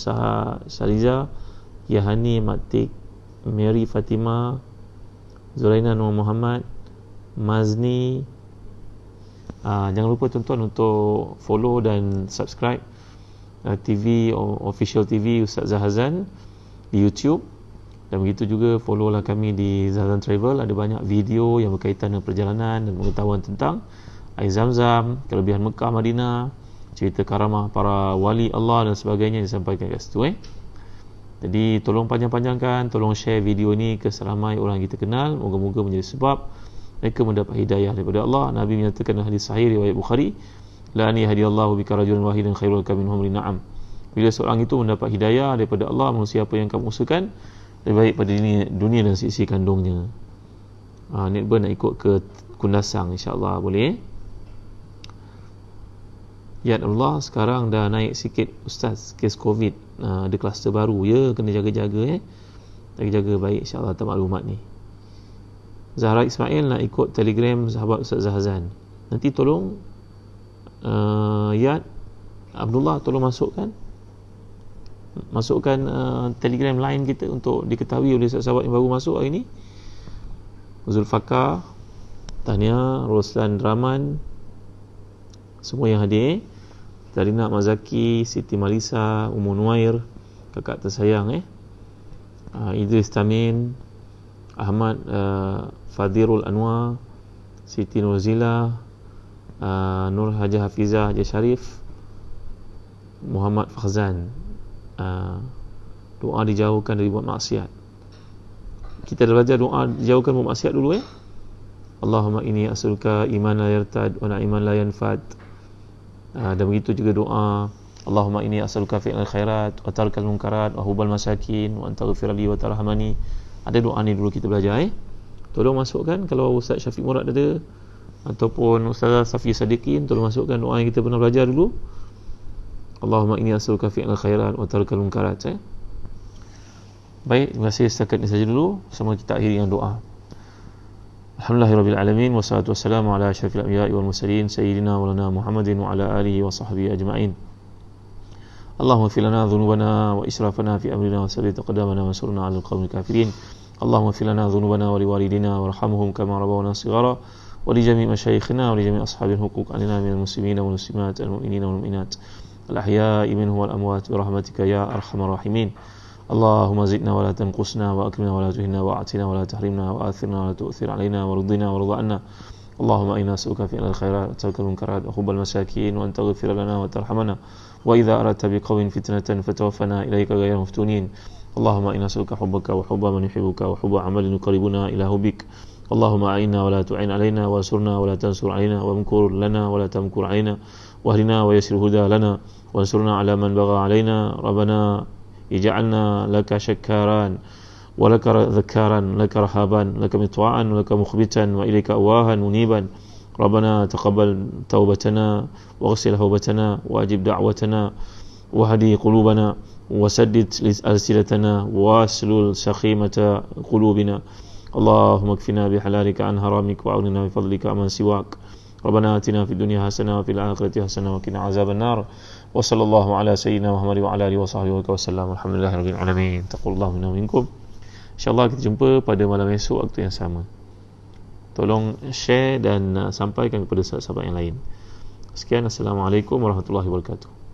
[SPEAKER 1] Saliza, Yahani Matik, Mary Fatima, Zuraina Nur Muhammad, Mazni. Jangan lupa tuan-tuan untuk follow dan subscribe TV, official TV Ustaz Zahzan di YouTube, dan begitu juga follow lah kami di Zahzan Travel. Ada banyak video yang berkaitan dengan perjalanan dan pengetahuan tentang air Zam-Zam, kelebihan Mekah Madinah, cerita karamah para wali Allah dan sebagainya yang disampaikan kat situ. Jadi tolong panjang-panjangkan, tolong share video ni ke seramai orang kita kenal. Moga-moga menjadi sebab mereka mendapat hidayah daripada Allah. Nabi menyatakan dalam hadis sahih riwayat Bukhari, la an yahdiyallahu bika rajulan wahidan khairul laka min humri na'am. Bila seorang itu mendapat hidayah daripada Allah, manusia apa yang kamu usahakan lebih baik pada dunia dan sisi kandungnya. Nik Ben nak ikut ke Kundasang, insya-Allah boleh. Ya Allah, sekarang dah naik sikit Ustaz kes COVID, ada kluster baru. Ya, kena jaga-jaga. Jaga-jaga baik, insya-Allah atas maklumat ni. Zahra Ismail nak ikut Telegram sahabat Ustaz Zahzan. Nanti tolong Yad Abdullah tolong masukkan Telegram line kita untuk diketahui oleh sahabat yang baru masuk hari ni. Zulfakar, Tania, Roslan Rahman, semua yang hadir. Darina Mazaki, Siti Malisa, Ummu Nuair, kakak tersayang. Idris Tamin, Ahmad Fadirul Anwar, Siti Nurzila, Nur Haji Hafizah Haji Syarif, Muhammad Fakhzan. Doa dijauhkan dari buat maksiat. Kita dah belajar doa dijauhkan buat maksiat dulu. Allahumma inni as'aluka iman la yartad wa na'iman la yanfad Dan begitu juga doa Allahumma inni as'aluka fi'lal khairat wa tarkal munkarat wa hubal masakin wa antaghfir li wa tarhamani. Ada doa ni dulu kita belajar. Tolong masukkan, kalau Ustaz Syafiq Murad ada ataupun Ustaz Safi Sadiqin, tolong masukkan doa yang kita pernah belajar dulu. Allahumma inni as'aluka fi'lal khairat wa tarkal munkarat. Baik, terima kasih, setakat ini saja dulu. Semua kita akhiri dengan doa. Alhamdulillahirabbil alamin wassalatu wassalamu ala asyrafil anbiya'i wal mursalin sayyidina wa lana Muhammadin wa ala alihi wa sahbihi ajma'in. Allahumma ighfir lana dhunubana wa israfana fi amrina wa sabbit aqdamana wa ansurna 'alal qawmil kafirin. Allahumma ighfir lana dhunubana wa liwalidina warhamhum kama rabbawna shighara wa li jami' masyayikhina wa li jami' ashabil huquq 'alaina minal muslimina wal muslimat al mu'minina wal mu'minat al ahya'i minhum wal amwat bi rahmatika ya arhamar rahimin. Allahumma zidna wa la tanqusna wa akrimna wa la tuhinna wa a'tina wa la tahrimna wa athirna wa la tu'thir 'alaina wa ridina wa ridha 'anna. Allahumma inna nas'aluka fi'lal khairat wa tarkal munkarat wa hubbal masakin wa an taghfir lana wa tarhamana wa idza aradta biqawmin fitnatan fatawaffana ilayka ghayra maftunin. Allahumma inna nas'aluka hubbaka wa hubba man yuhibbuka wa hubba 'amalin yuqarribuna ila hubbik. Allahumma a'inna wa la tu'in 'alaina wa ansurna wa la tansur 'alaina wa mkur lana wa la tamkur 'alaina wahdina wa yassir huda lana wa ansurna 'ala man bagha 'alaina. Rabbana ij'alna laka syakkaran wa laka dhakkaran laka rahaban laka mitwa'an wa laka mukhbitan wa ilayka awahan muniban. Rabbana taqabbal taubatana waghsil hawbatana wajib da'watana wahdi qulubana wasaddid alsilatana waslul sakhimata qulubina. Allahumma kfina bihalalika an haramik wa aghnina bifadlika amman siwak. Rabbana atina fid dunya hasanah wa fil akhirati hasanah wa qina azaban nar. Wa sallallahu ala sayyidina Muhammad wa ala alihi wa sahbihi wa sallam. Alhamdulillahirabbil alamin. Taqullahu minna minkum. InsyaAllah kita jumpa pada malam esok waktu yang sama. Tolong share dan sampaikan kepada sahabat-sahabat yang lain. Sekian, Assalamualaikum warahmatullahi wabarakatuh.